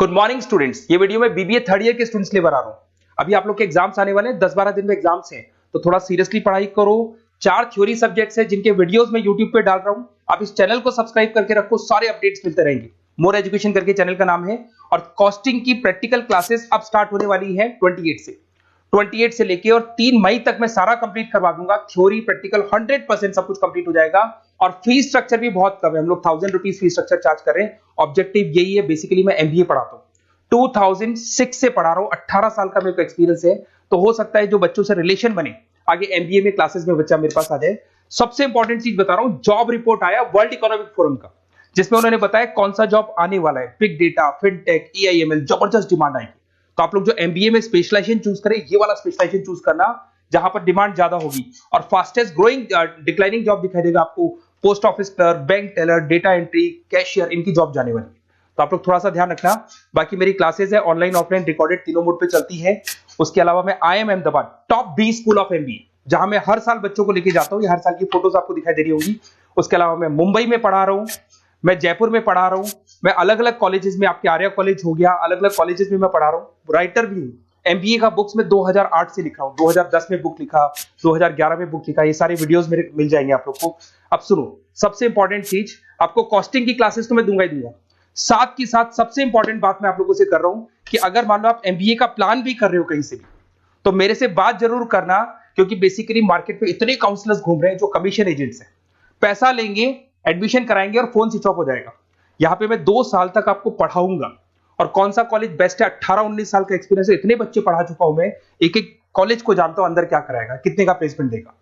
Good morning students. ये video में BBA third year के स्टूडेंट्स के लिए बना रहा हूं। अभी आप लोग के एग्जाम्स आने वाले हैं, 10-12 दिन में एग्जाम्स हैं, तो थोड़ा सीरियसली पढ़ाई करो। 4 थ्योरी सब्जेक्ट्स हैं जिनके वीडियोस मैं यूट्यूब पे डाल रहा हूं। आप इस चैनल को सब्सक्राइब करके रखो, सारे अपडेट्स मिलते रहेंगे। मोर एजुकेशन करके चैनल का नाम है। और कॉस्टिंग की प्रैक्टिकल क्लासेस अब स्टार्ट होने वाली है 28 से लेके, और 3 मई तक मैं सारा कंप्लीट करवा दूंगा। थ्योरी प्रैक्टिकल 100% सब कुछ कंप्लीट हो जाएगा। और फीस स्ट्रक्चर भी बहुत कम है, हम लोग 1000 रुपीज फीस स्ट्रक्चर चार्ज कर रहे हैं। ऑब्जेक्टिव यही है, बेसिकली मैं एमबीए पढ़ाता हूं, 2006 से पढ़ा रहा हूं, 18 साल का मेरे को एक्सपीरियंस है। तो हो सकता है जो बच्चों से रिलेशन बने, आगे एमबीए में क्लासेस में बच्चा मेरे पास आ जाए। सबसे इंपॉर्टेंट चीज बता रहा हूं, जॉब रिपोर्ट आया वर्ल्ड इकोनॉमिक फोरम का, जिसमें उन्होंने बताया कौन सा जॉब आने वाला है। बिग डेटा, फिनटेक, एआईएमएल, जबरदस्त डिमांड आएगी। तो आप लोग जो एमबीए में स्पेशलाइजेशन चूज करें, ये वाला स्पेशलाइजेशन चूज करना, जहां पर डिमांड ज्यादा होगी। और फास्टेस्ट ग्रोइंग डिक्लाइनिंग जॉब दिखाई देगा आपको, post office clerk, bank teller, data entry, cashier, इनकी जॉब जाने वाली है। तो आप लोग थोड़ा सा ध्यान रखना। बाकी मेरी क्लासेस है ऑनलाइन ऑफलाइन रिकॉर्डेड, तीनों मोड पे चलती है। उसके अलावा मैं IIM Ahmedabad top 20 school of MBA, जहां मैं हर साल बच्चों को लेके जाता हूं, ये हर साल की फोटोज आपको दिखाई दे रही होंगी। उसके अलावा मैं मुंबई में पढ़ा रहा हूं, मैं जयपुर में पढ़ा रहा हूं, मैं अलग अलग कॉलेजेस में, आपके आर्या कॉलेज हो गया, अलग अलग कॉलेजेस में मैं पढ़ा रहा हूं। राइटर भी हूं, एमबीए का बुक्स में 2008 से लिखा हूं, 2010 में बुक लिखा, 2011 में बुक लिखा। ये सारे वीडियोस मेरे मिल जाएंगे आप लोग को। अब सुनो, सबसे इंपॉर्टेंट चीज, आपको कॉस्टिंग की क्लासेस तो मैं दूंगा ही दूंगा, साथ की साथ सबसे इंपॉर्टेंट बात मैं आप लोगों से कर रहा हूं कि अगर मान लो आप एमबीए का प्लान भी कर रहे हो कहीं से भी, तो मेरे से बात जरूर करना। क्योंकि बेसिकली मार्केट पे इतने काउंसलर्स घूम रहे हैं जो कमीशन एजेंट्स हैं, पैसा लेंगे, एडमिशन कराएंगे और फोन स्विच ऑफ हो जाएगा। यहां पे मैं 2 साल तक आपको पढ़ाऊंगा, और कौन सा कॉलेज बेस्ट है, 18-19 साल का एक्सपीरियंस है, इतने बच्चे पढ़ा चुका हूं मैं, एक एक कॉलेज को जानता हूं अंदर क्या कराएगा, कितने का प्लेसमेंट देगा।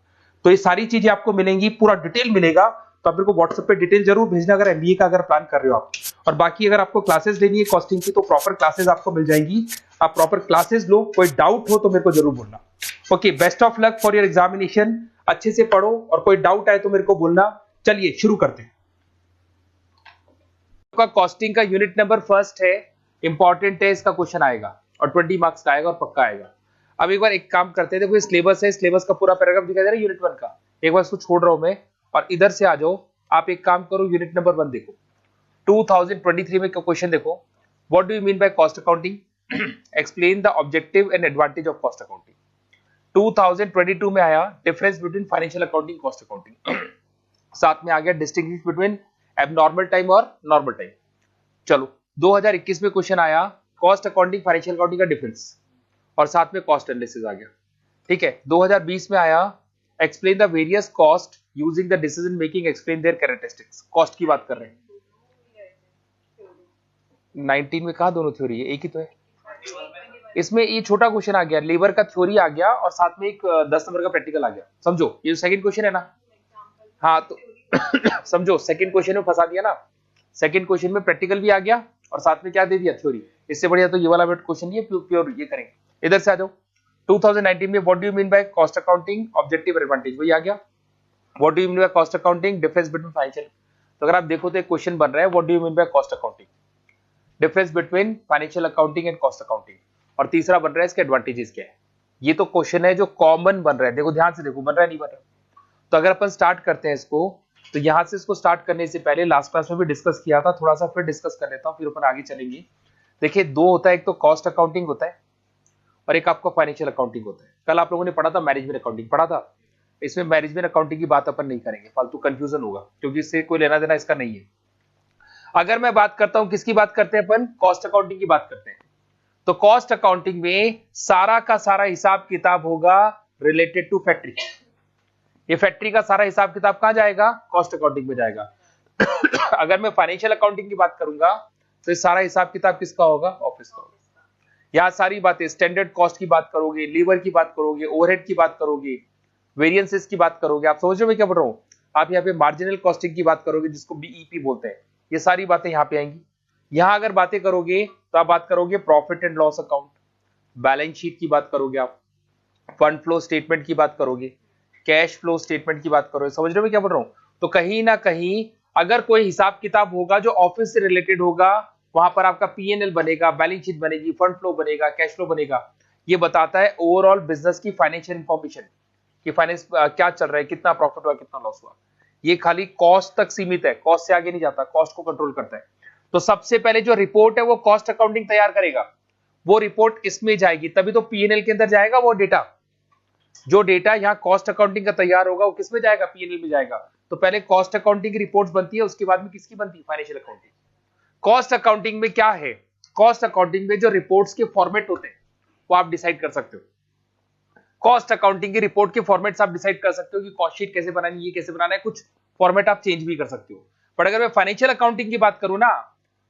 तो ये सारी चीजें आपको मिलेंगी, पूरा डिटेल मिलेगा। तो आप मेरे को व्हाट्सएप पे डिटेल जरूर भेजना अगर एमबीए का अगर प्लान कर रहे हो आप। और बाकी अगर आपको क्लासेस लेनी है कॉस्टिंग की, तो प्रॉपर क्लासेस आपको मिल जाएंगी। आप प्रॉपर क्लासेस लो, कोई डाउट हो तो मेरे को जरूर बोलना। Okay, best of luck for your examination. अच्छे से पढ़ो, और कोई डाउट आए तो मेरे को बोलना। चलिए शुरू करते हैं। आपका कॉस्टिंग का यूनिट नंबर फर्स्ट है, इंपॉर्टेंट है, इसका क्वेश्चन आएगा और 20 मार्क्स का आएगा और पक्का आएगा। अब एक बार एक काम करते हैं, देखो ये सिलेबस है, सिलेबस का पूरा पैराग्राफ दिखाई दे रहा है यूनिट 1 का। एक बार इसको छोड़ रहा हूं मैं और इधर से आ जाओ। आप एक काम करो, यूनिट नंबर 1 देखो, 2023 में क्वेश्चन देखो। What do you mean by cost accounting? Explain the objective and advantage of cost accounting. 2022 में आया difference between financial accounting cost accounting, साथ में आ गया डिस्टिंग्विश बिटवीन एबनॉर्मल टाइम और नॉर्मल टाइम। चलो 2021 में क्वेश्चन आया कॉस्ट अकाउंटिंग फाइनेंशियल अकाउंटिंग का डिफरेंस, और साथ में कॉस्ट एनालिसिस आ गया। ठीक है, 2020 में आया explain the various cost using the decision making, explain there characteristics. Cost की बात कर रहे हैं। 19 में कहा दोनों थ्योरी है, एक ही तो है। इसमें ये छोटा क्वेश्चन आ गया, लेबर का थ्योरी आ गया और साथ में एक 10 नंबर का प्रैक्टिकल आ गया। समझो, ये सेकंड क्वेश्चन है ना। हाँ तो समझो, सेकंड क्वेश्चन में फंसा दिया ना। सेकंड क्वेश्चन में प्रैक्टिकल भी आ गया और साथ में क्या दे दिया, थ्योरी। इससे बढ़िया तो ये वाला क्वेश्चन ये प्योर ये करेंगे। इधर से आ जाओ, 2019 में what do you mean by cost accounting objective advantage, वही आ गया। What do you mean by cost accounting difference between financial. तो अगर आप देखो तो एक क्वेश्चन बन रहा है, what do you mean by cost accounting difference between financial accounting and cost accounting, और तीसरा बन रहा है इसके एडवांटेजेस क्या है। ये तो क्वेश्चन है जो कॉमन बन रहा है, देखो ध्यान से देखो, बन रहा है नहीं बन रहा। तो अगर अपन स्टार्ट करते हैं इसको, तो यहां से इसको स्टार्ट करने से पहले लास्ट क्लास में भी डिस्कस किया था, थोड़ा सा फिर डिस्कस कर लेता हूं, फिर अपन आगे चलेंगे। देखिए 2 होता है, एक तो कॉस्ट अकाउंटिंग होता है और एक आपका फाइनेंशियल अकाउंटिंग होता है। कल आप लोगों ने पढ़ा था मैनेजमेंट अकाउंटिंग पढ़ा था। इसमें मैनेजमेंट अकाउंटिंग की बात अपन नहीं करेंगे, फालतू कंफ्यूजन होगा, क्योंकि इससे कोई लेना देना इसका नहीं है। अगर मैं बात करता हूं, किसकी बात करते हैं अपन, कॉस्ट अकाउंटिंग की बात करते हैं। तो कॉस्ट अकाउंटिंग में सारा का सारा हिसाब किताब होगा रिलेटेड टू फैक्ट्री। ये फैक्ट्री का सारा हिसाब किताब कहां जाएगा, कॉस्ट अकाउंटिंग में जाएगा। अगर मैं फाइनेंशियल अकाउंटिंग की बात करूंगा, तो ये सारा हिसाब किताब किसका होगा, ऑफिस का होगा। यहां सारी बातें, स्टैंडर्ड कॉस्ट की बात करोगे, लीवर की बात करोगे, ओवरहेड की बात करोगे, वेरिएंसेस की बात करोगे। आप समझ रहे हो मैं क्या बोल रहा हूं। आप यहाँ पे मार्जिनल कॉस्टिंग की बात करोगे, जिसको बीईपी बोलते हैं। ये सारी बातें यहाँ पे आएंगी। यहां अगर बातें करोगे तो आप बात करोगे profit and loss account, balance sheet की बात करोगे, आप फंड फ्लो स्टेटमेंट की बात करोगे, कैश फ्लो स्टेटमेंट की बात करोगे। समझ रहे हो मैं क्या बोल रहा हूं। तो कहीं ना कहीं अगर कोई हिसाब किताब होगा जो ऑफिस से रिलेटेड होगा, वहां पर आपका पीएनएल बनेगा, बैलेंस शीट बनेगी, फंड फ्लो बनेगा, कैश फ्लो बनेगा। ये बताता है ओवरऑल बिजनेस की फाइनेंशियल इंफॉर्मेशन कि फाइनेंस क्या चल रहा है, कितना प्रॉफिट हुआ, कितना लॉस हुआ। ये खाली कॉस्ट तक सीमित है, कॉस्ट से आगे नहीं जाता, कॉस्ट को कंट्रोल करता है। तो सबसे पहले जो रिपोर्ट है वो कॉस्ट अकाउंटिंग तैयार करेगा, वो रिपोर्ट इसमें जाएगी, तभी तो पीएनएल के अंदर जाएगा वो डेटा। जो डेटा यहाँ कॉस्ट अकाउंटिंग का तैयार होगा वो किसमें जाएगा, पीएनएल में जाएगा। तो पहले कॉस्ट अकाउंटिंग की रिपोर्ट्स बनती है, उसके बाद में किसकी बनती है, फाइनेंशियल अकाउंटिंग। कॉस्ट अकाउंटिंग में क्या है, कॉस्ट अकाउंटिंग में जो रिपोर्ट्स के फॉर्मेट होते हैं वो आप डिसाइड कर सकते हो। कॉस्ट अकाउंटिंग की रिपोर्ट के फॉर्मेट्स आप डिसाइड कर सकते हो कि कॉस्ट शीट कैसे बनानी है, ये कैसे बनाना है, कुछ फॉर्मेट आप चेंज भी कर सकते हो। पर अगर मैं फाइनेंशियल अकाउंटिंग की बात करूं ना,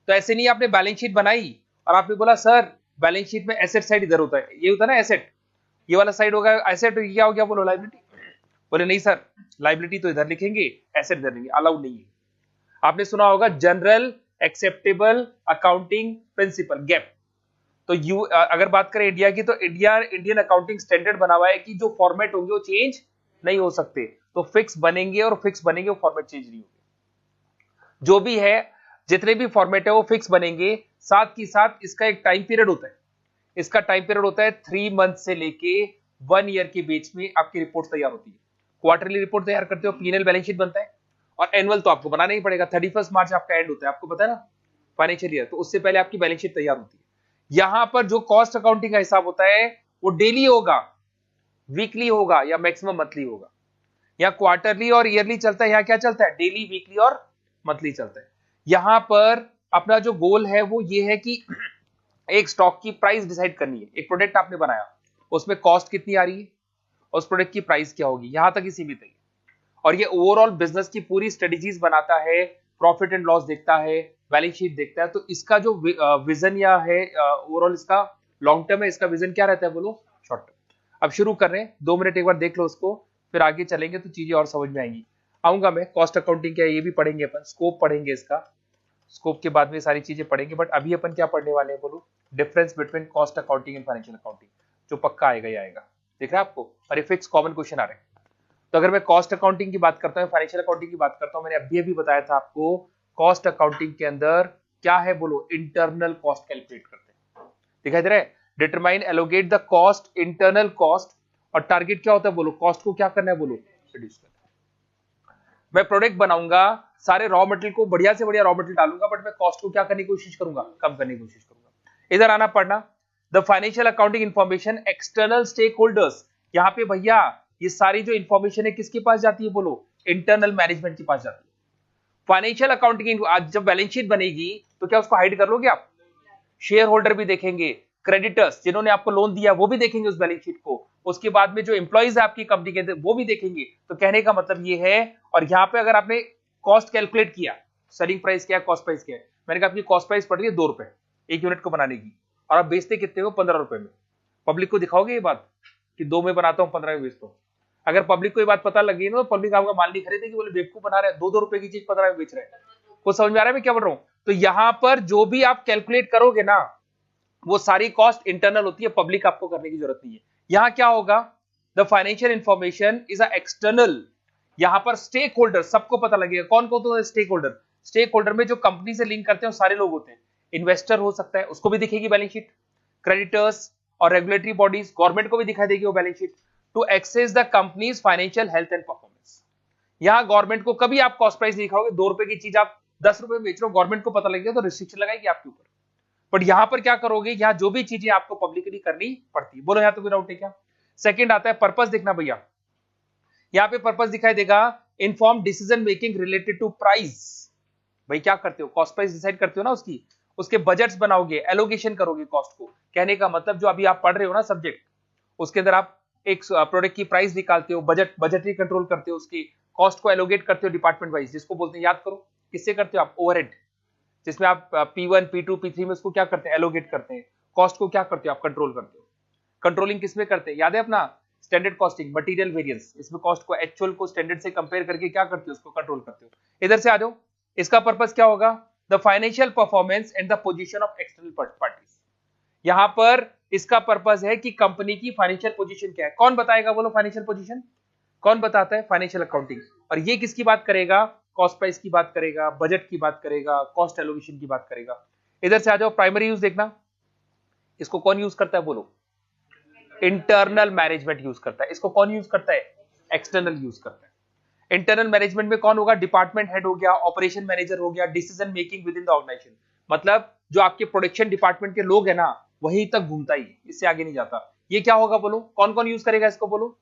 तो ऐसे नहीं आपने बैलेंस शीट बनाई और आपने बोला सर बैलेंस शीट में एसेट साइड इधर होता है, ये होता है ना एसेट, ये वाला साइड होगा एसेट, क्या हो गया, बोलो लायबिलिटी। बोले नहीं सर लायबिलिटी तो इधर लिखेंगे, एसेट इधर लिखेंगे, अलाउड नहीं है। आपने सुना होगा general acceptable accounting principle, gap. तो अगर बात करें इंडिया की, तो इंडियन अकाउंटिंग स्टैंडर्ड बना हुआ है कि जो फॉर्मेट होंगे वो चेंज नहीं हो सकते, तो फिक्स बनेंगे और फिक्स बनेंगे, वो फॉर्मेट चेंज नहीं होंगे। जो भी है, जितने भी फॉर्मेट है वो फिक्स बनेंगे। साथ ही साथ इसका एक टाइम पीरियड होता है, इसका टाइम पीरियड होता है 3 मंथ से लेके 1 ईयर के बीच में आपकी रिपोर्ट तैयार होती है। क्वार्टरली रिपोर्ट तैयार करते हो, पीएनएल बैलेंस शीट बनता है, और एनुअल तो आपको बनाना ही पड़ेगा। 31 मार्च आपका एंड होता है, आपको पता है ना, फाइनेंशियल ईयर, तो उससे पहले आपकी बैलेंस शीट तैयार होती है। यहां पर जो कॉस्ट अकाउंटिंग का हिसाब होता है वो डेली होगा, वीकली होगा, या मैक्सिमम मंथली होगा। या क्वार्टरली और ईयरली चलता है, यहाँ क्या चलता है, डेली, वीकली और मंथली चलता है। यहां पर अपना जो गोल है वो ये है कि एक स्टॉक की प्राइस डिसाइड करनी है। एक प्रोडक्ट आपने बनाया, उसमें कॉस्ट कितनी आ रही है, उस प्रोडक्ट की प्राइस क्या होगी, यहां तक ही सीमित है। और ये ओवरऑल बिजनेस की पूरी स्ट्रेटेजीज बनाता है, प्रॉफिट एंड लॉस देखता है, बैलेंस शीट देखता है। तो इसका जो विजन या है ओवरऑल, इसका लॉन्ग टर्म है, इसका विजन क्या रहता है, बोलो शॉर्ट टर्म। अब शुरू कर रहे हैं, 2 मिनट एक बार देख लो उसको, फिर आगे चलेंगे तो चीजें और समझ में आएंगी। आऊंगा मैं, कॉस्ट अकाउंटिंग क्या है ये भी पढ़ेंगे अपन, स्कोप पढ़ेंगे इसका, स्कोप के बाद में सारी चीजें पढ़ेंगे। बट अभी अपन क्या पढ़ने वाले हैं, बोलो difference between cost accounting and financial accounting, जो पक्का आएगा ही आएगा, दिख रहा है आपको, और ये फिक्स कॉमन क्वेश्चन आ रहे हैं। तो अगर मैं कॉस्ट अकाउंटिंग की बात करता हूँ, फाइनेंशियल अकाउंटिंग की बात करता हूँ, मैंने अभी बताया था आपको, कॉस्ट अकाउंटिंग के अंदर क्या है, बोलो इंटरनल कॉस्ट कैलकुलेट करते हैं, दिखाई दे रहा है, determine allocate the cost, internal cost. और टारगेट क्या होता है, बोलो कॉस्ट को क्या करना है, बोलो रिड्यूस करना है। मैं प्रोडक्ट बनाऊंगा, सारे रॉ मटेरियल को बढ़िया से बढ़िया रॉ मटेरियल डालूंगा, बट मैं कॉस्ट को क्या करने की कोशिश करूंगा, कम करने की कोशिश करूंगा। इधर आना पढ़ना, the financial accounting information external stakeholders. यहाँ पे भैया ये सारी जो इंफॉर्मेशन है किसके पास जाती है, बोलो इंटरनल मैनेजमेंट के पास जाती है। फाइनेंशियल अकाउंटिंग आज जब बैलेंस शीट बनेगी तो क्या उसको हाइड कर लोगे आप, शेयर होल्डर भी देखेंगे, क्रेडिटर्स जिन्होंने आपको लोन दिया वो भी देखेंगे उस बैलेंस शीट को, उसके बाद में जो एम्प्लॉइज है आपकी कंपनी के वो भी देखेंगे। तो कहने का मतलब ये है, और यहाँ पे अगर आपने कॉस्ट कैलकुलेट किया, सेलिंग प्राइस क्या है, कॉस्ट प्राइस क्या है, मैंने कहा आपकी कॉस्ट प्राइस पड़ रही है 2 रुपए 1 यूनिट को बनाने की, और आप बेचते कितने हो, 15 रुपए में। पब्लिक को दिखाओगे ये बात कि 2 में बनाता हूँ 15 में बेचता हूँ। अगर पब्लिक को ये बात पता लगी ना, तो पब्लिक आपका माल नहीं खरीदेगी, बोले बेवकूफ बना रहे हैं, 2-2 रुपए की चीज 15 में बेच रहे हैं। वो समझ में आ रहा है मैं क्या बोल रहा हूं। तो यहां पर जो भी आप कैलकुलेट करोगे ना, वो सारी कॉस्ट इंटरनल होती है, पब्लिक आपको करने की जरूरत नहीं है। यहां क्या होगा, the financial information is a external, यहां पर स्टेक होल्डर सबको पता लगेगा। कौन कौन होता है स्टेक होल्डर, स्टेक होल्डर में जो कंपनी से लिंक करते हैं सारे लोग होते हैं। इन्वेस्टर हो सकता है, उसको भी दिखेगी बैलेंस शीट, क्रेडिटर्स और रेगुलेटरी बॉडीज, गवर्नमेंट को भी दिखाई देगी वो balance sheet, to access the company's financial health and performance. यहां गवर्नमेंट को कभी आप कॉस्ट प्राइस नहीं दिखाओगे, 2 रुपए की चीज आप 10 रुपए में बेच रहे हो, गवर्नमेंट को पता लग गया तो रिस्ट्रिक्शन लगाएगी आपके ऊपर। बट यहां पर क्या करोगे, यहां जो भी चीजें आपको पब्लिकली करनी पड़ती है, बोलो यहां तो कोई डाउट है क्या। सेकंड आता है पर्पस, देखना भैया यहां पे पर्पस दिखाई देगा, inform decision making related to price. भाई क्या करते हो, कॉस्ट प्राइस डिसाइड करते हो ना, उसके बजट्स बनाओगे, एलोकेशन करोगे कॉस्ट को। कहने का मतलब जो अभी आप पढ़ रहे हो ना सब्जेक्ट, उसके अंदर आप एक प्रोडक्ट की प्राइस निकालते हो, बजटरी कंट्रोल करते हो, उसकी कॉस्ट को एलोकेट करते हो डिपार्टमेंट वाइज, जिसको बोलते हैं, याद करो किससे करते हो आप, ओवरहेड, जिसमें आप P1 P2 P3 में उसको क्या करते हैं, एलोकेट करते हैं। कॉस्ट को क्या करते हो आप, कंट्रोल करते हो। कंट्रोलिंग किसमें करते हैं, याद है अपना स्टैंडर्ड कॉस्टिंग, मटेरियल वेरिएंस, इसमें कॉस्ट को एक्चुअल को स्टैंडर्ड से कंपेयर करके क्या करते हो, उसको कंट्रोल करते हो। इधर से आ जाओ, इसका पर्पस क्या होगा, the financial performance and the position of external parties. यहां पर इसका पर्पस है कि कंपनी की फाइनेंशियल पोजीशन क्या है। कौन बताएगा, बोलो फाइनेंशियल पोजीशन कौन बताता है, फाइनेंशियल अकाउंटिंग। और ये किसकी बात करेगा, कॉस्ट प्राइस की बात करेगा, बजट की बात करेगा, कॉस्ट एलोकेशन की बात करेगा। इधर से आ जाओ, प्राइमरी यूज देखना, इसको कौन यूज करता है, बोलो इंटरनल मैनेजमेंट यूज करता है। इसको कौन यूज करता है, एक्सटर्नल यूज करता है। इंटरनल मैनेजमेंट में कौन होगा, डिपार्टमेंट हेड हो गया, ऑपरेशन मैनेजर हो गया, decision making within the organisation. मतलब जो आपके प्रोडक्शन डिपार्टमेंट के लोग हैं ना, वहीं तक घूमता ही, इससे आगे नहीं जाता। ये क्या होगा बोलो, कौन कौन यूज करेगा इसको बोलो?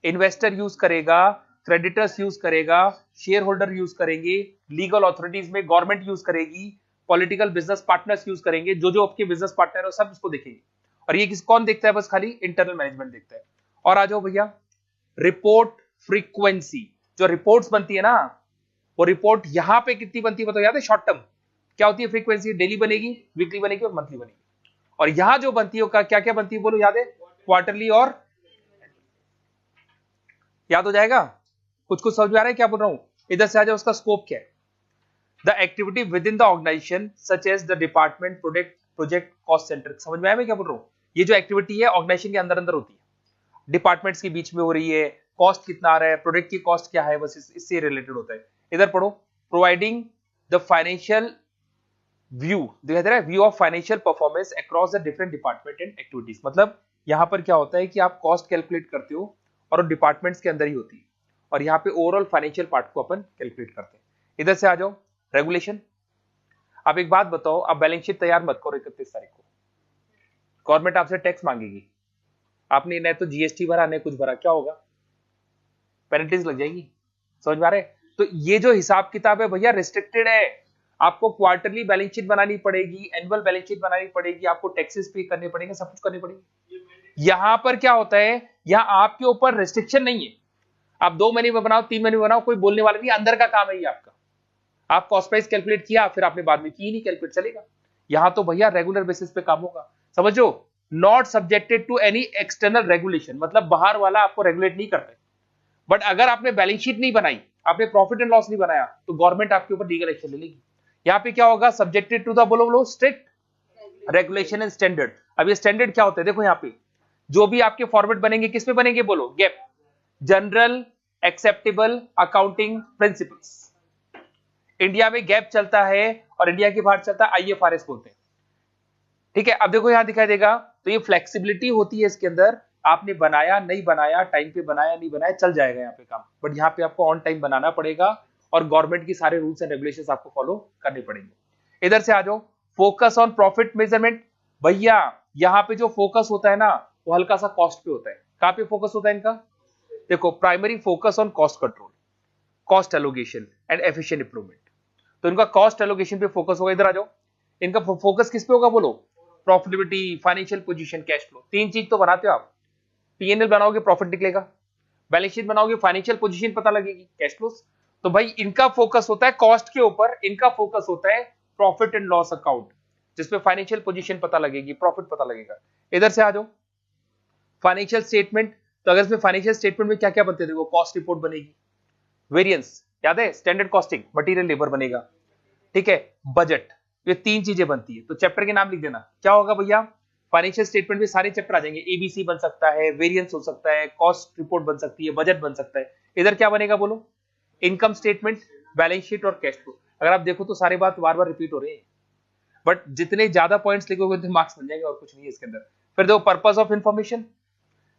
इन्वेस्टर यूज करेगा, क्रेडिटर्स यूज करेगा, शेयर होल्डर यूज करेंगे, लीगल अथॉरिटीज में गवर्नमेंट यूज करेगी, पॉलिटिकल बिजनेस पार्टनर्स यूज करेंगे, जो आपके बिजनेस पार्टनर है सब इसको देखेंगे। और ये कौन देखता है? बस खाली इंटरनल मैनेजमेंट देखता है। और आ जाओ भैया, रिपोर्ट फ्रीक्वेंसी, जो रिपोर्ट्स बनती है ना, वो रिपोर्ट यहां पे कितनी बनती है बताओ? याद है? शॉर्ट टर्म क्या होती है फ्रीक्वेंसी? डेली बनेगी, वीकली बनेगी और मंथली बनेगी। और यहां जो बनती है क्या क्या बनती है बोलो? याद है? क्वार्टरली और, याद हो जाएगा? कुछ कुछ समझ में आ रहा है क्या बोल रहा हूं? इधर से आ जाओ, उसका स्कोप क्या है? The activity within the organisation such as the department, project, cost centre. समझ में आया मैं क्या बोल रहा हूं? ये जो एक्टिविटी है ऑर्गेनाइजेशन के अंदर अंदर होती है, डिपार्टमेंट्स के बीच में हो रही है, कॉस्ट कितना आ रहा है, प्रोडक्ट की कॉस्ट क्या है, बस इससे रिलेटेड होता है। इधर पढ़ो, प्रोवाइडिंग द फाइनेंशियल व्यू, दिखाई दे रहा है? View of financial performance across the different department and activities. मतलब यहां पर क्या होता है कि आप कॉस्ट कैलकुलेट करते हो और डिपार्टमेंट्स के अंदर ही होती है, और यहाँ पे ओवरऑल फाइनेंशियल पार्ट को अपन कैलकुलेट करते हैं। इधर से आ जाओ, रेगुलेशन। अब एक बात बताओ, आप बैलेंस शीट तैयार मत करो 31 तारीख को, गवर्नमेंट आपसे टैक्स मांगेगी, आपने न तो जीएसटी भरा न कुछ भरा, क्या होगा? पेनल्टीज लग जाएगी। समझ में आ रहा है? तो ये जो हिसाब किताब है भैया रिस्ट्रिक्टेड है, आपको क्वार्टरली बैलेंस शीट बनानी पड़ेगी, एनुअल बैलेंस शीट बनानी पड़ेगी, आपको टैक्सेस पे करने पड़ेंगे, सब कुछ करनी पड़ेगी। यहां पर क्या होता है, यहां आपके ऊपर रेस्ट्रिक्शन नहीं है, आप 2 महीने में बनाओ, 3 महीने में बनाओ, कोई बोलने वाला नहीं, अंदर का काम है ये आपका। आप कॉस्ट प्राइस कैलकुलेट किया, फिर आपने बाद में की नहीं कैलकुलेट, चलेगा। यहां तो भैया रेगुलर बेसिस पे काम होगा, समझो। Not subjected to any external regulation, मतलब बाहर वाला आपको रेगुलेट नहीं करता। बट अगर आपने बैलेंस शीट नहीं बनाई, आपने प्रॉफिट एंड लॉस नहीं बनाया, तो गवर्नमेंट आपके ऊपर लीगल एक्शन ले लेगी। यहाँ पे क्या होगा? सब्जेक्टेड टू द बोलो स्ट्रिक्ट रेगुलेशन एंड स्टैंडर्ड। अब ये स्टैंडर्ड क्या होता है? देखो यहाँ पे जो भी आपके फॉर्मेट बनेंगे, किस में बनेंगे बोलो? Gap, general acceptable accounting principles. India में गैप चलता है और इंडिया के बाहर चलता है आईएफआरएस बोलते हैं, ठीक है। अब देखो यहां दिखाई देगा, तो ये फ्लेक्सिबिलिटी होती है इसके अंदर, आपने बनाया नहीं बनाया, टाइम पे बनाया नहीं बनाया, चल जाएगा यहाँ पे काम। बट यहाँ पे आपको ऑन टाइम बनाना पड़ेगा और गवर्नमेंट की सारे रूल्स एंड रेगुलेशंस आपको फॉलो करने पड़ेंगे। इधर से आ जाओ, फोकस ऑन प्रॉफिट मेजरमेंट। भैया यहाँ पे जो फोकस होता है ना, वो हल्का सा कॉस्ट पे होता है। कहां पे फोकस होता है इनका? देखो, primary focus on cost control, cost allocation and efficient improvement. तो इनका कॉस्ट एलोकेशन पे फोकस होगा। इधर आ जाओ, इनका फोकस किस पे होगा बोलो? Profitability, financial position, cash flow. 3 चीज तो बनाते हो आप। पीएनएल बनाओगे, प्रॉफिट निकलेगा, बैलेंस शीट बनाओगे, फाइनेंशियल पोजीशन पता लगेगी, कैश फ्लो। तो भाई इनका फोकस होता है कॉस्ट के ऊपर, इनका फोकस होता है प्रॉफिट एंड लॉस अकाउंट, जिसमें फाइनेंशियल पोजीशन पता लगेगी, प्रॉफिट पता लगेगा। इधर से आ जाओ, फाइनेंशियल स्टेटमेंट। तो अगर इसमें फाइनेंशियल स्टेटमेंट में क्या क्या बनते थे? वो कॉस्ट रिपोर्ट बनेगी, वेरिएंस याद है, स्टैंडर्ड कॉस्टिंग, मटेरियल लेबर बनेगा, ठीक है, बजट। ये 3 चीजें बनती है। तो चैप्टर के नाम लिख देना, क्या होगा भैया? फाइनेंशियल स्टेटमेंट में सारे चैप्टर आ जाएंगे, एबीसी बन सकता है, वेरिएंस हो सकता है, कॉस्ट रिपोर्ट बन सकती है, बजट बन सकता है। इधर क्या बनेगा बोलो? इनकम स्टेटमेंट, बैलेंस शीट और कैश फ्लो। अगर आप देखो तो सारे बात बार बार रिपीट हो रहे हैं, बट जितने ज्यादा पॉइंट्स लिखोगे उतने मार्क्स मिल जाएंगे, और कुछ नहीं है इसके अंदर। फिर देखो, पर्पस ऑफ इंफॉर्मेशन।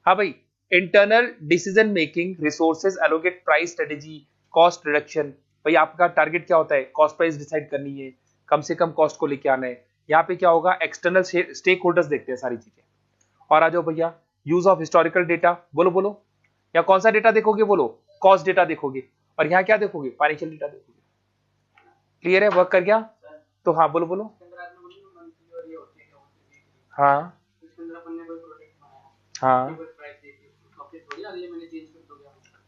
हाँ भाई, internal decision making, resources allocate, price strategy, cost reduction. भाई आपका टारगेट क्या होता है? कॉस्ट प्राइस डिसाइड करनी है, कम से कम कॉस्ट को लेके आना है। यहाँ पे क्या होगा? एक्सटर्नल स्टेक होल्डर्स देखते हैं सारी चीजें। और आ जाओ भैया, यूज ऑफ हिस्टोरिकल डेटा। बोलो बोलो, या कौन सा डेटा देखोगे बोलो? कॉस्ट डेटा देखोगे। और यहाँ क्या देखोगे? फाइनेंशियल डेटा देखोगे। क्लियर है? वर्क कर गया? तो हाँ बोलो बोलो। हाँ हाँ,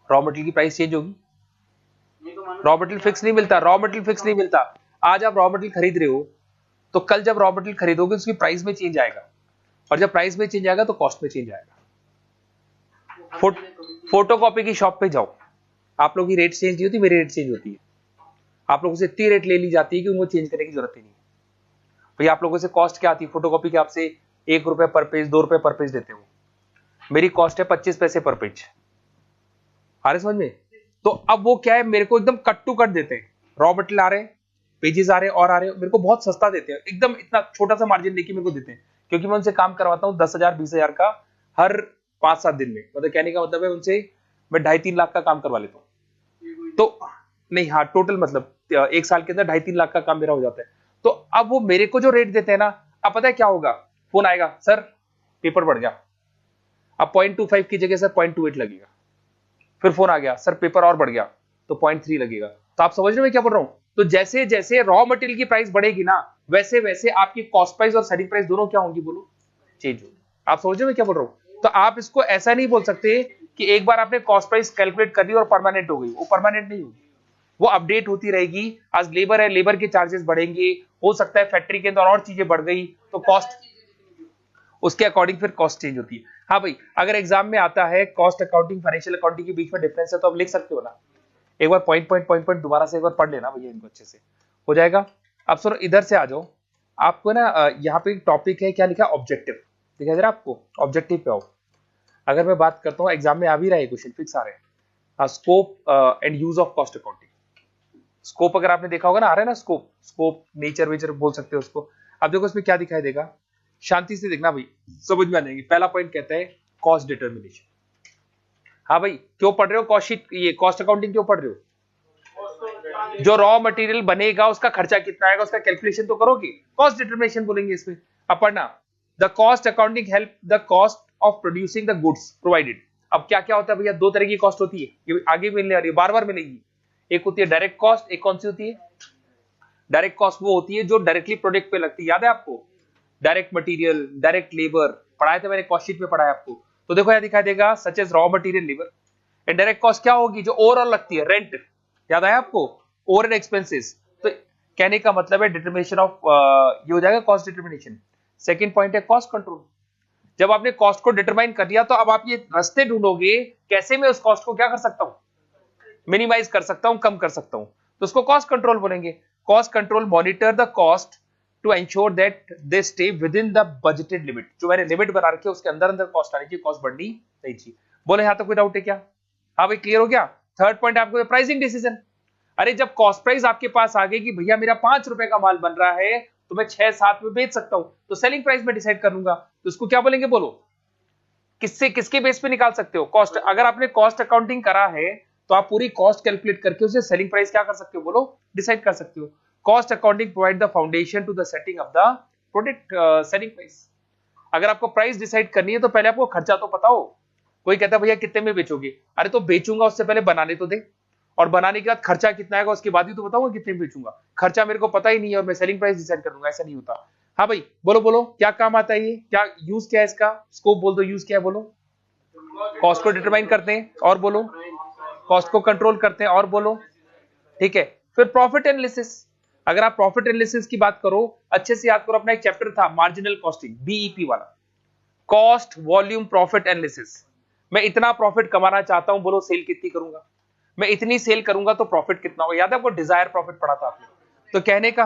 रॉ मटेरियल की प्राइस चेंज होगी। रॉ मटेरियल फिक्स नहीं मिलता, रॉ मटेरियल फिक्स नहीं मिलता। आज आप रॉ मटेरियल खरीद रहे हो, तो कल जब रॉ मटेरियल खरीदोगे उसकी प्राइस में चेंज आएगा, और जब प्राइस में चेंज आएगा तो कॉस्ट में चेंज आएगा। फोटोकॉपी की शॉप पे जाओ, आप लोगों की रेट चेंज नहीं होती, मेरी रेट चेंज होती है। आप लोगों से इतनी रेट ले ली जाती है कि उनको चेंज करने की जरूरत ही नहीं है। भैया आप लोगों से कॉस्ट क्या आती है? फोटोकॉपी के आपसे 1 रुपए पर पेज, 2 रुपए पर पेज देते हो, मेरी कॉस्ट है 25 पैसे पर पेज। आ रहे समझ में? तो अब वो क्या है, मेरे को एकदम कट टू कट देते हैं। रॉ मटेरियल आ रहे हैं, पेजेस आ रहे हैं और आ रहे हैं, मेरे को बहुत सस्ता देते हैं, एकदम इतना छोटा सा मार्जिन लेके मेरे को देते हैं, क्योंकि मैं उनसे काम करवाता हूँ 10,000 20,000 का हर 5-7 दिन में। मतलब कहने का मतलब है उनसे मैं 2.5-3 लाख का काम करवा लेता हूँ। तो नहीं, हाँ टोटल मतलब 1 साल के अंदर 2.5-3 लाख का काम मेरा हो जाता है। तो अब वो मेरे को जो रेट देते हैं ना, अब पता है क्या होगा, फोन आएगा, सर पेपर बढ़ गया, अब 0.25 की जगह सर 0.28 लगेगा। फिर फोन आ गया, सर पेपर और बढ़ गया तो 0.3 लगेगा। तो आप समझ रहे हो मैं क्या बोल रहा हूं? तो जैसे जैसे रॉ मटेरियल की प्राइस बढ़ेगी ना, वैसे वैसे आपकी कॉस्ट प्राइस और सेलिंग प्राइस दोनों क्या होंगी, बोलो, चेंज होगी। आप समझ रहे हो मैं क्या बोल रहा हूं? तो आप इसको ऐसा नहीं बोल सकते कि एक बार आपने कॉस्ट प्राइस कैलकुलेट कर दी और परमानेंट हो गई, वो परमानेंट नहीं होगी, वो अपडेट होती रहेगी। आज लेबर है, लेबर के चार्जेस बढ़ेंगे, हो सकता है फैक्ट्री के अंदर और चीजें बढ़ गई तो कॉस्ट उसके अकॉर्डिंग फिर कॉस्ट चेंज होती है। हाँ भाई, अगर एग्जाम में आता है कॉस्ट अकाउंटिंग फाइनेंशियल अकाउंटिंग के बीच में डिफरेंस है तो आप लिख सकते हो ना, एक बार पॉइंट दोबारा से एक बार पढ़ लेना भैया, इनको अच्छे से हो जाएगा। अब सुनो इधर से आ जाओ, आपको ना यहाँ पे एक टॉपिक है, क्या लिखा, ऑब्जेक्टिव, दिखाई दे रहा है आपको? ऑब्जेक्टिव पे आओ। अगर मैं बात करता हूँ, एग्जाम में आ भी रहा है क्वेश्चन फिक्स आ रहे हैं, scope and use of cost accounting. Scope अगर आपने देखा होगा ना, आ रहा है ना स्कोप, स्कोप नेचर वेचर बोल सकते हो उसको। अब देखो इसमें क्या दिखाई देगा, शांति से देखना भाई, समझ में आ जाएगी। पहला पॉइंट कहता है कॉस्ट डिटर्मिनेशन। हाँ भाई, क्यों पढ़ रहे हो कॉस्ट शीट, ये कॉस्ट अकाउंटिंग क्यों पढ़ रहे हो? जो रॉ मटेरियल बनेगा उसका खर्चा कितना आएगा उसका कैलकुलेशन तो करोगे, कॉस्ट डिटर्मिनेशन बोलेंगे इसमें। अब पढ़ना, the cost accounting help the cost of producing the goods provided. अब क्या क्या होता है भैया, दो तरह की कॉस्ट होती है, ये आगे मिलने वाली है, बार बार मिलेगी। एक होती है डायरेक्ट कॉस्ट, एक कौन सी होती है? डायरेक्ट कॉस्ट वो होती है जो डायरेक्टली प्रोडक्ट पे लगती है, याद है आपको? डायरेक्ट मटेरियल, डायरेक्ट लेबर, पढ़ाए थे मैंने, कॉस्ट शीट में पढ़ाया आपको। तो देखो यहां दिखाई देगा such as raw material, labour. And direct cost क्या होगी, जो ओवरऑल लगती है, रेंट, याद आया आपको? Overhead expenses. तो कहने का मतलब है डिटर्मिनेशन ऑफ, ये हो जाएगा कॉस्ट डिटर्मिनेशन। सेकंड पॉइंट है कॉस्ट कंट्रोल। जब आपने कॉस्ट को डिटरमाइन कर लिया तो अब आप ये रास्ते ढूंढोगे कैसे मैं उस कॉस्ट को क्या कर सकता हूं, मिनिमाइज कर सकता हूं, कम कर सकता हूं, तो उसको कॉस्ट कंट्रोल बोलेंगे। Cost control monitor the cost to ensure that they stay within the budgeted limit. जो मैंने लिमिट बना रखी है उसके अंदर अंदर कॉस्ट आनी चाहिए, कॉस्ट बढ़नी नहीं चाहिए। बोले यहां तक कोई डाउट है क्या? हाँ भाई, क्लियर हो गया। थर्ड पॉइंट आपको प्राइसिंग डिसीजन। अरे जब कॉस्ट प्राइस आपके पास आ गई कि भैया मेरा 5 रुपए का माल बन रहा है तो मैं 6-7 में बेच सकता हूं, तो सेलिंग प्राइस में डिसाइड कर लूंगा, तो उसको क्या बोलेंगे, बोलो, किससे, किसके बेस पे निकाल सकते हो, कॉस्ट। अगर आपने कॉस्ट अकाउंटिंग करा है तो आप पूरी कॉस्ट कैलकुलेट करके उसे सेलिंग प्राइस क्या कर सकते हो, बोलो, डिसाइड कर सकते हो। Cost accounting provide the foundation to the setting of the product selling price. अगर आपको प्राइस डिसाइड करनी है तो पहले आपको खर्चा तो पता हो। कोई कहता है भैया कितने में बेचोगे, अरे तो बेचूंगा उससे पहले बनाने तो दे, और बनाने के बाद खर्चा कितना आएगा उसके बाद ही तो बताऊंगा कितने में बेचूंगा। खर्चा मेरे को पता ही नहीं है और मैं सेलिंग प्राइस डिसाइड करूंगा, ऐसा नहीं होता। हाँ भाई, बोलो बोलो क्या काम आता है ये, क्या यूज क्या है इसका, स्कोप बोल दो, यूज क्या है बोलो। कॉस्ट को डिटरमाइन करते हैं, और बोलो, कॉस्ट को कंट्रोल करते हैं, और बोलो, ठीक है। फिर प्रॉफिट एनालिसिस। अगर आप प्रॉफिट एनालिसिस की बात करो, अच्छे से याद करो, अपना एक चैप्टर था मार्जिनल कॉस्टिंग, बीईपी वाला, कॉस्ट वॉल्यूम प्रॉफिट एनालिसिस। मैं इतना प्रॉफिट कमाना चाहता हूं, बोलो सेल कितनी करूंगा, मैं इतनी सेल करूंगा तो प्रॉफिट कितना होगा। याद है आपको डिजायर प्रॉफिट पढ़ा था आपने? तो कहने का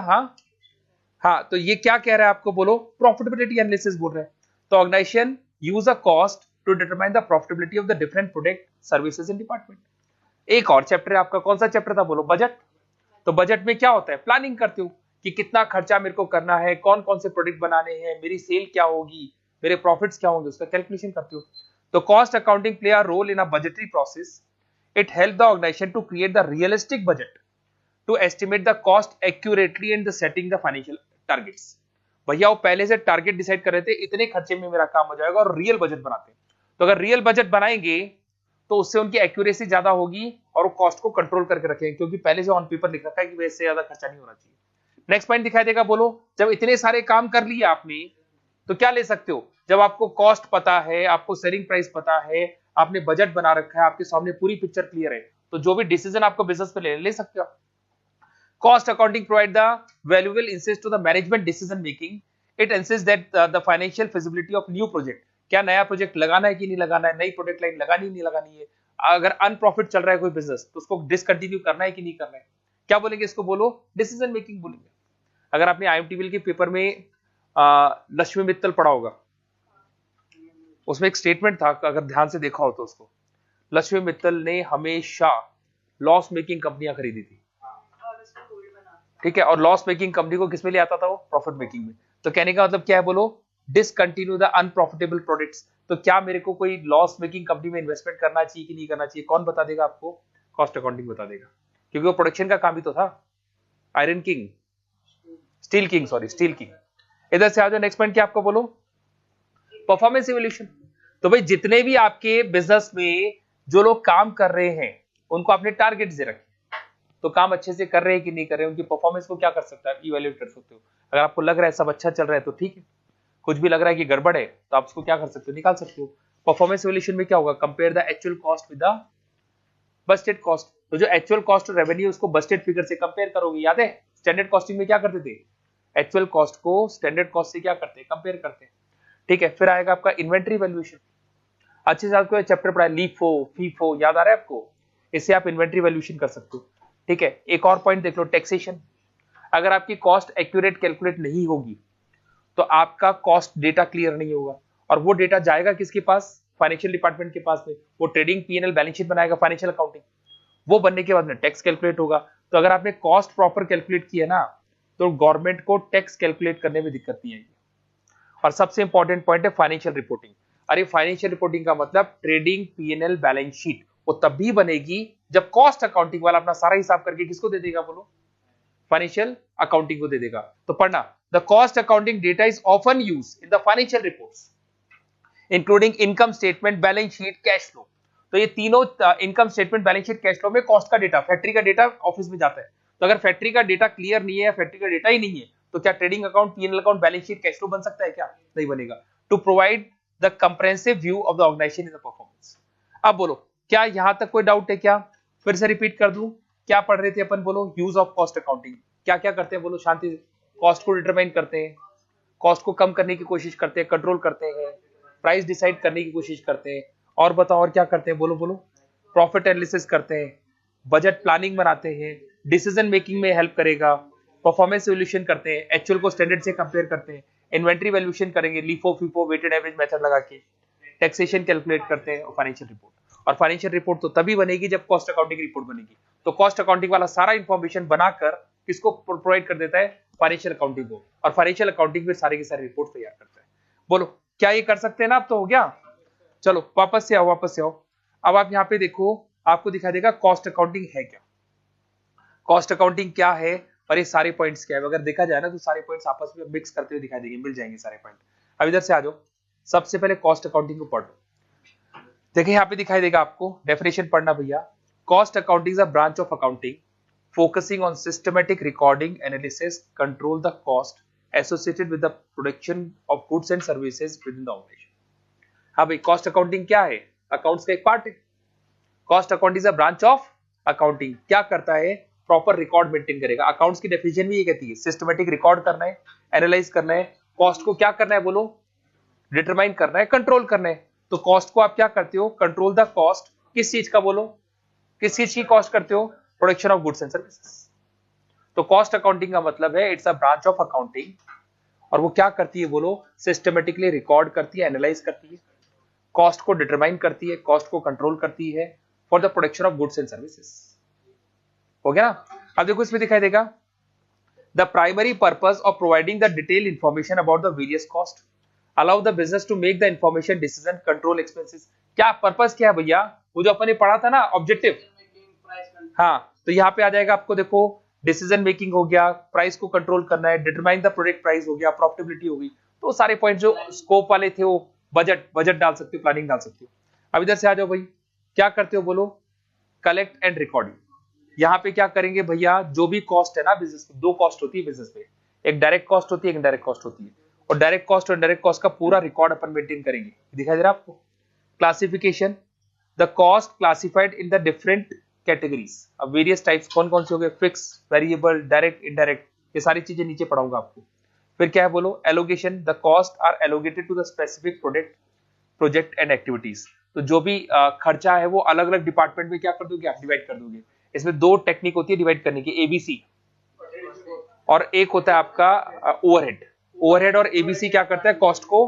हाँ, तो ये क्या कह रहा है आपको, बोलो, प्रॉफिटेबिलिटी एनालिसिस बोल रहे हैं। तो organisation use a cost to determine the profitability of the different product services in department. एक और चैप्टर है आपका, कौन सा चैप्टर था, बोलो, बजट। तो बजट में क्या होता है, प्लानिंग करते हो कि कितना खर्चा मेरे को करना है, कौन कौन से प्रोडक्ट बनाने हैं, मेरी सेल क्या होगी, मेरे प्रॉफिट्स क्या होंगे, उसका कैलकुलेशन करते हो। तो cost accounting play a role in a budgetary process. It help the organisation to create the realistic budget, to estimate the cost accurately and the setting the financial targets. भैया वो पहले से टारगेट डिसाइड कर रहे थे, इतने खर्चे में मेरा काम हो जाएगा, और रियल बजट बनाते हैं। तो अगर रियल बजट बनाएंगे तो उससे उनकी एक्यूरेसी ज्यादा होगी और वो कॉस्ट को कंट्रोल करके रखेंगे, क्योंकि पहले से ऑन पेपर लिख रखा है कि वैसे ज्यादा खर्चा नहीं होना चाहिए। नेक्स्ट पॉइंट दिखाई देगा, बोलो, जब इतने सारे काम कर लिए आपने तो क्या ले सकते हो, जब आपको कॉस्ट पता है, आपको सेलिंग प्राइस पता है, आपने बजट बना रखा है, आपके सामने पूरी पिक्चर क्लियर है, तो जो भी डिसीजन आपको बिजनेस पे ले सकते हो। Cost accounting provide the valuable insights to the management decision making. It insists that the financial feasibility of new project, क्या नया प्रोजेक्ट लगाना है कि नहीं लगाना है, नई प्रोडक्ट लाइन लगानी नहीं लगानी है, अगर अनप्रॉफिट चल रहा है कोई बिजनेस तो उसको डिसकंटिन्यू करना है कि नहीं करना है, क्या बोलेंगे इसको, बोलो, डिसीजन मेकिंग बोलेंगे। अगर आपने आईएमटीवीएल के पेपर में लक्ष्मी मित्तल पढ़ा होगा, उसमें एक स्टेटमेंट था, अगर ध्यान से देखा हो तो उसको, लक्ष्मी मित्तल ने हमेशा लॉस मेकिंग कंपनियां खरीदी थी, ठीक है, और लॉस मेकिंग कंपनी को किसमें ले आता था वो, प्रॉफिट मेकिंग में। तो कहने का मतलब क्या है, बोलो, डिसकंटिन्यू द अनप्रॉफिटेबल प्रोडक्ट्स। तो क्या मेरे को कोई लॉस मेकिंग कंपनी में इन्वेस्टमेंट करना चाहिए कि नहीं करना चाहिए, कौन बता देगा आपको, कॉस्ट अकाउंटिंग बता देगा, क्योंकि वो प्रोडक्शन का काम ही तो था। Iron king, steel king, sorry steel king. इधर से आ जाओ, नेक्स्ट पॉइंट क्या आपको बोलो, परफॉर्मेंस इवोल्यूशन। तो भाई जितने भी आपके बिजनेस में जो लोग काम कर रहे हैं उनको आपने टारगेट दे रखे, तो काम अच्छे से कर रहे हैं कि नहीं कर रहे हैं, उनकी परफॉर्मेंस को क्या कर सकता है, इवैल्यूएट कर सकते हो। अगर आपको लग रहा है सब अच्छा चल रहा है तो ठीक है, कुछ भी लग रहा है कि गड़बड़ है तो आप उसको क्या कर सकते हो, निकाल सकते हो। परफॉर्मेंस इवैल्यूएशन में क्या होगा, compare the actual cost with the budgeted cost. तो जो एक्चुअल कॉस्ट और रेवेन्यू उसको बजटेड फिगर से कंपेयर करोगे। याद है स्टैंडर्ड कॉस्टिंग में क्या करते थे, एक्चुअल कॉस्ट को स्टैंडर्ड कॉस्ट से क्या करते हैं, कंपेयर करते हैं। ठीक है, फिर आएगा आपका इन्वेंट्री वैल्यूएशन। अच्छे से आपको चैप्टर पढ़ा लीफो फीफो, याद आ रहा है आपको, इससे आप इन्वेंट्री वैल्यूएशन कर सकते हो। ठीक है, एक और पॉइंट देख लो, टैक्सेशन। अगर आपकी कॉस्ट एक्यूरेट कैलकुलेट नहीं होगी तो आपका कॉस्ट डेटा क्लियर नहीं होगा, और वो डेटा जाएगा किसके पास, फाइनेंशियल डिपार्टमेंट के पास में। वो ट्रेडिंग पीएनएल बैलेंस शीट बनाएगा, फाइनेंशियल अकाउंटिंग, वो बनने के बाद में टैक्स कैलकुलेट होगा। तो अगर आपने कॉस्ट प्रॉपर कैलकुलेट किया ना तो गवर्नमेंट को टैक्स कैलकुलेट करने में दिक्कत नहीं आएगी। और सबसे इंपॉर्टेंट पॉइंट है फाइनेंशियल रिपोर्टिंग। अरे फाइनेंशियल रिपोर्टिंग का मतलब ट्रेडिंग पीएनएल बैलेंस शीट वो तभी बनेगी जब कॉस्ट अकाउंटिंग वाला अपना सारा हिसाब करके किसको दे देगा, बोलो, फाइनेंशियल अकाउंटिंग को दे देगा। तो पढ़ना, the cost accounting data is often used in the financial reports including income statement, balance sheet, cash flow. तो ये तीनों income statement, balance sheet, cash flow में कॉस्ट का डेटा, फैक्ट्री का डेटा ऑफिस में जाता है। तो अगर फैक्ट्री का डेटा क्लियर नहीं है या फैक्ट्री का डेटा ही नहीं है तो क्या trading account, PNL account, balance sheet, cash flow बन सकता है, क्या नहीं बनेगा। To provide the comprehensive view of the organisation in the performance. अब बोलो क्या यहां तक कोई डाउट है क्या, फिर से रिपीट कर दूं, क्या पढ़ रहे थे अपन, बोलो, यूज ऑफ कॉस्ट अकाउंटिंग। क्या क्या करते हैं बोलो, शांति से, कॉस्ट को डिटरमाइन करते हैं, कॉस्ट को कम करने की कोशिश करते हैं, कंट्रोल करते हैं, प्राइस डिसाइड करने की कोशिश करते हैं, और बताओ और क्या करते हैं, बोलो बोलो, प्रॉफिट एनालिसिस करते हैं, बजट प्लानिंग बनाते हैं, डिसीजन मेकिंग में हेल्प करेगा, परफॉर्मेंस इवैल्यूएशन करते हैं, एक्चुअल को स्टैंडर्ड से कंपेयर करते हैं, इन्वेंट्री वैल्यूएशन करेंगे LIFO FIFO weighted average method लगा के, टैक्सेशन कैलकुलेट करते हैं, और फाइनेंशियल रिपोर्ट। और फाइनेंशियल रिपोर्ट तो तभी बनेगी जब कॉस्ट अकाउंटिंग रिपोर्ट बनेगी। तो कॉस्ट अकाउंटिंग वाला सारा इंफॉर्मेशन बनाकर किसको प्रोवाइड कर देता है, फाइनेंशियल अकाउंटिंग को, और फाइनेंशियल अकाउंटिंग फिर सारे के सारे रिपोर्ट तैयार करता है। बोलो क्या ये कर सकते हैं ना, अब तो हो गया। चलो वापस से आओ, वापस से आओ। अब आप यहाँ पे देखो, आपको दिखा देगा कॉस्ट अकाउंटिंग है क्या, कॉस्ट अकाउंटिंग क्या है और ये सारे पॉइंट्स क्या है। अगर देखा जाए ना तो सारे पॉइंट्स आपस में मिक्स करते हुए दिखाई देंगे, मिल जाएंगे सारे पॉइंट। अब इधर से आ जाओ, सबसे पहले कॉस्ट अकाउंटिंग को पढ़ लो। देखिए यहाँ पे दिखाई देगा आपको, डेफिनेशन पढ़ना भैया। Cost accounting is a branch of accounting focusing on systematic recording, analysis, control the cost associated with the production of goods and services within the organization। हाँ भाई, कॉस्ट अकाउंटिंग क्या है, अकाउंट्स का एक पार्ट है। Cost accounting is a branch of accounting, क्या करता है, प्रॉपर रिकॉर्ड मेंटेन करेगा। अकाउंट्स की डेफिनेशन भी ये कहती है, सिस्टमेटिक रिकॉर्ड करना है, एनालाइज करना है, कॉस्ट को क्या करना है, बोलो, डिटरमाइन करना है, कंट्रोल करना है। तो कॉस्ट को आप क्या करते हो, कंट्रोल द कॉस्ट, किस चीज का, बोलो, किस चीज की कॉस्ट करते हो, production of goods and services. तो कॉस्ट अकाउंटिंग का मतलब है it's a branch of accounting, और वो क्या करती है, बोलो, सिस्टमेटिकली रिकॉर्ड करती है, एनालाइज करती है, कॉस्ट को डिटरमाइन करती है, कॉस्ट को कंट्रोल करती है for the production of goods and services. हो गया ना। अब देखो इसमें दिखाई देगा, the primary purpose of providing the detail information about the various cost allow the business to make the information decision, control expenses. क्या पर्पस क्या है भैया, वो जो अपन ने पढ़ा था ना, ऑब्जेक्टिव। हाँ, तो यहाँ पे आ जाएगा आपको, देखो, डिसीजन मेकिंग हो गया, प्राइस को कंट्रोल करना है, डिटरमाइन द प्रोडक्ट प्राइस हो गया, प्रॉफिटेबिलिटी होगी। तो सारे पॉइंट जो स्कोप वाले थे, वो बजट डाल सकते हो, प्लानिंग डाल सकते हो। अब इधर से आ जाओ भाई, क्या करते हो, बोलो, कलेक्ट एंड रिकॉर्डिंग। यहाँ पे क्या करेंगे भैया, जो भी कॉस्ट है ना बिजनेस में, दो कॉस्ट होती है बिजनेस में, एक डायरेक्ट कॉस्ट होती है, एक इनडायरेक्ट कॉस्ट होती है। और डायरेक्ट कॉस्ट और इनडायरेक्ट कॉस्ट का पूरा रिकॉर्ड अपन मेंटेन करेंगे। दिखाई दे रहा है आपको, classification, the cost classified in the different categories. अब वेरियस टाइप्स कौन कौन से हो गए, फिक्स, वेरिएबल, डायरेक्ट, इनडायरेक्ट, ये सारी चीजें नीचे पढ़ाऊंगा आपको। फिर क्या है, बोलो, allocation, the cost are allocated to the specific product, project and activities. तो जो भी खर्चा है वो अलग अलग डिपार्टमेंट में क्या कर दोगे, आप डिवाइड कर दोगे। इसमें दो टेक्निक होती है डिवाइड करने की, एबीसी, और एक होता है आपका ओवरहेड। ओवरहेड और एबीसी क्या करता है, कॉस्ट को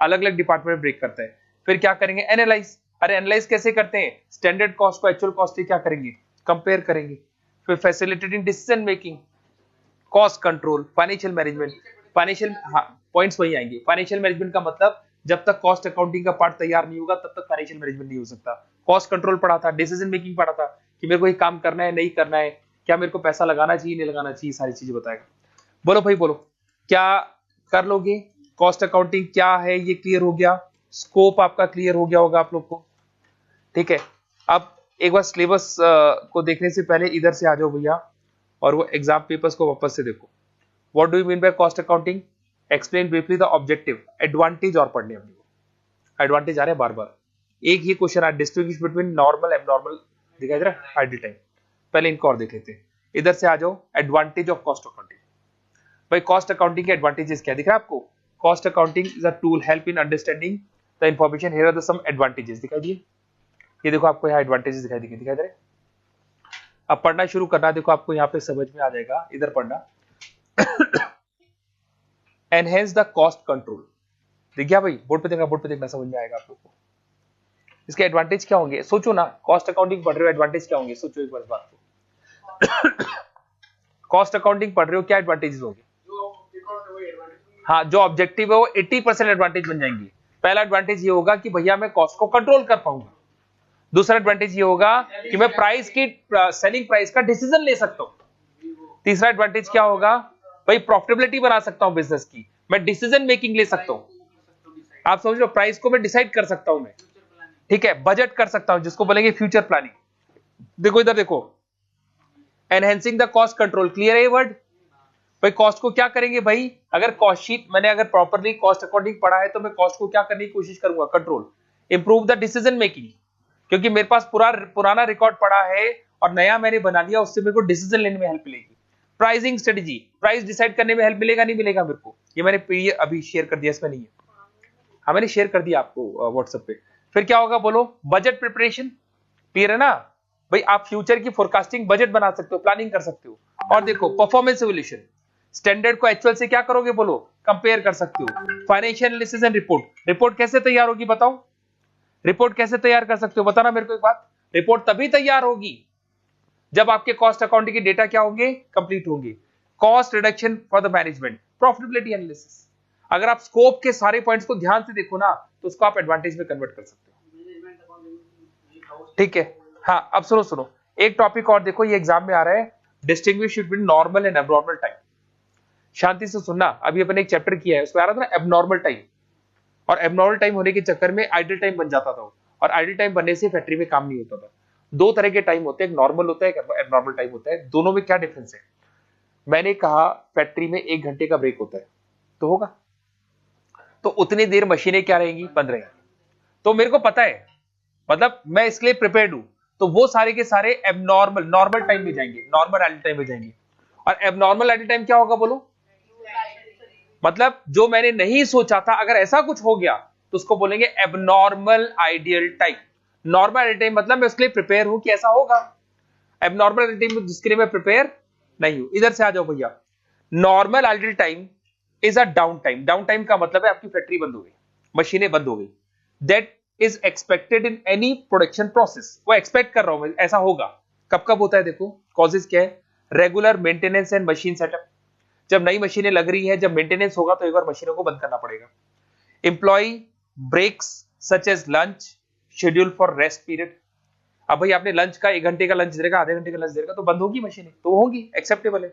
अलग अलग डिपार्टमेंट में ब्रेक करता है। फिर क्या करेंगे, एनालाइज। अरे एनालाइज कैसे करते हैं, स्टैंडर्ड कॉस्ट को एक्चुअल कॉस्ट से क्या करेंगे, कंपेयर करेंगे। फिर facilitating decision making, cost control, financial management. Financial, हाँ, पॉइंट्स वही आएंगे। फाइनेंशियल मैनेजमेंट का मतलब जब तक कॉस्ट अकाउंटिंग का पार्ट तैयार नहीं होगा तब तक फाइनेंशियल मैनेजमेंट नहीं हो सकता। कॉस्ट कंट्रोल पढ़ा था, डिसीजन मेकिंग पढ़ा था कि मेरे को ये काम करना है नहीं करना है, क्या मेरे को पैसा लगाना चाहिए नहीं लगाना चाहिए, सारी चीजें बताएगा। बोलो भाई बोलो, क्या कर लोगे? कॉस्ट अकाउंटिंग क्या है ये क्लियर हो गया, स्कोप आपका क्लियर हो गया होगा आप लोग को, ठीक है। अब एक बार सिलेबस को देखने से पहले इधर से आ जाओ भैया और वो एग्जाम पेपर्स को वापस से देखो। What do you mean by cost accounting? Explain briefly the objective, advantage और पढ़ने हम लोग, एडवांटेज आ रहे हैं बार बार। एक ही क्वेश्चन आ, डिस्टिंग्विश बिटवीन नॉर्मल एबनॉर्मल दिखाई दे रहा है आइडल टाइम। पहले इनको और देख लेते हैं, इधर से आ जाओ, एडवांटेज ऑफ कॉस्ट अकाउंटिंग। भाई कॉस्ट अकाउंटिंग के एडवांटेजेस क्या दिख रहा है आपको? Cost accounting is a tool help in understanding the information, here are the some advantages दिखाई दिए, ये देखो आपको यहाँ एडवांटेजेस दिखाई दे रहे। अब पढ़ना शुरू करना, देखो आपको यहाँ पे समझ में आ जाएगा, इधर पढ़ना। एनहेंस द कॉस्ट कंट्रोल, दिख गया भाई? बोर्ड पे देखना, बोर्ड पे देखना, समझ में आएगा आप लोग को। इसके एडवांटेज क्या होंगे सोचो ना, कॉस्ट अकाउंटिंग पढ़ रहे हो एडवांटेज क्या होंगे सोचो एक बार इस बात को। कॉस्ट अकाउंटिंग पढ़ रहे हो क्या एडवांटेजेस होंगे? हाँ, जो ऑब्जेक्टिव है वो 80% एडवांटेज बन जाएंगे। पहला एडवांटेज ये होगा कि भैया मैं कॉस्ट को कंट्रोल कर पाऊंगा। दूसरा एडवांटेज ये होगा कि मैं प्राइस की, सेलिंग प्राइस का डिसीजन ले सकता हूं। तीसरा एडवांटेज क्या होगा? भाई प्रॉफिटेबिलिटी बना सकता हूं बिजनेस की, मैं डिसीजन मेकिंग ले सकता हूं। आप समझ लो, प्राइस को मैं डिसाइड कर सकता हूं मैं, ठीक है, बजट कर सकता हूं, जिसको बोलेंगे फ्यूचर प्लानिंग। देखो इधर देखो, enhancing the cost control, clear है ये वर्ड? भाई कॉस्ट को क्या करेंगे भाई? अगर कॉस्ट शीट मैंने अगर प्रॉपर्ली कॉस्ट अकाउंटिंग पढ़ा है तो मैं कॉस्ट को क्या करने की कोशिश करूंगा? Control. Improve the decision making, क्योंकि मेरे पास पुराना रिकॉर्ड पड़ा है और नया मैंने बना लिया, उससे मेरे को डिसीजन लेने में हेल्प मिलेगी। प्राइसिंग स्ट्रेटजी, प्राइस डिसाइड करने में हेल्प मिलेगा नहीं मिलेगा मेरे को? ये मैंने अभी शेयर कर दिया, इसमें नहीं है, हाँ मैंने शेयर कर दिया आपको व्हाट्सएप पे। फिर क्या होगा बोलो? बजट प्रिपरेशन, क्लियर है ना भाई? आप फ्यूचर की फोरकास्टिंग, बजट बना सकते हो, प्लानिंग कर सकते हो। और देखो परफॉर्मेंस एवल्यूशन, स्टैंडर्ड को एक्चुअल से क्या करोगे बोलो? कंपेयर कर सकते हो। Financial analysis and report, report कैसे तैयार होगी बताओ? रिपोर्ट कैसे तैयार कर सकते हो बताना मेरे को एक बात? रिपोर्ट तभी तैयार होगी जब आपके कॉस्ट अकाउंटिंग के डेटा क्या होंगे? कंप्लीट होंगे। Cost reduction for the management, profitability analysis. अगर आप स्कोप के सारे पॉइंट्स को ध्यान से देखो ना, तो उसको आप एडवांटेज में कन्वर्ट कर सकते हो, ठीक है। हाँ अब सुनो सुनो, एक टॉपिक और देखो, ये एग्जाम में आ रहा है, distinguish between normal and abnormal time. शांति से सुनना, अभी अपन एक चैप्टर किया है, उसमें आ रहा था ना एबनॉर्मल टाइम, और एबनॉर्मल टाइम होने के चक्कर में आइडल टाइम बन जाता था, और आइडल टाइम बनने से फैक्ट्री में काम नहीं होता था। दो तरह के टाइम होते हैं, एक नॉर्मल होता है, एक एबनॉर्मल टाइम होता है। दोनों में क्या डिफरेंस है? मैंने कहा फैक्ट्री में 1 घंटे का ब्रेक होता है, तो होगा, तो उतनी देर मशीनें क्या रहेंगी? बंद रहेंगी। तो मेरे को पता है, मतलब मैं इसके लिए प्रिपेयर्ड हूं, तो वो सारे के सारे एबनॉर्मल, नॉर्मल टाइम में जाएंगे, नॉर्मल आइडल टाइम में जाएंगे। और एबनॉर्मल आइडल टाइम क्या होगा बोलो? मतलब जो मैंने नहीं सोचा था, अगर ऐसा कुछ हो गया तो उसको बोलेंगे abnormal ideal time. Normal ideal time मतलब मैं उसके लिए प्रिपेयर हूं कि ऐसा होगा। एबनॉर्मल आइडियल टाइम जिसके लिए मैं प्रिपेयर नहीं हूं। इधर से आ जाओ भैया, normal ideal time is a down time. Down time का मतलब है आपकी फैक्ट्री बंद हो गई, मशीनें बंद हो गई। That is expected in any production process, वो एक्सपेक्ट कर रहा हूं मैं ऐसा होगा। कब कब होता है देखो, कॉजेज क्या है? Regular maintenance and machine setup, जब नई मशीनें लग रही है, जब मेंटेनेंस होगा तो एक बार मशीनों को बंद करना पड़ेगा। Employ breaks such as lunch, schedule for rest period. अब भाई आपने लंच का 1 घंटे का लंच देगा, आधे घंटे का लंच देगा, तो बंद होगी मशीनें, तो होगी, एक्सेप्टेबल है।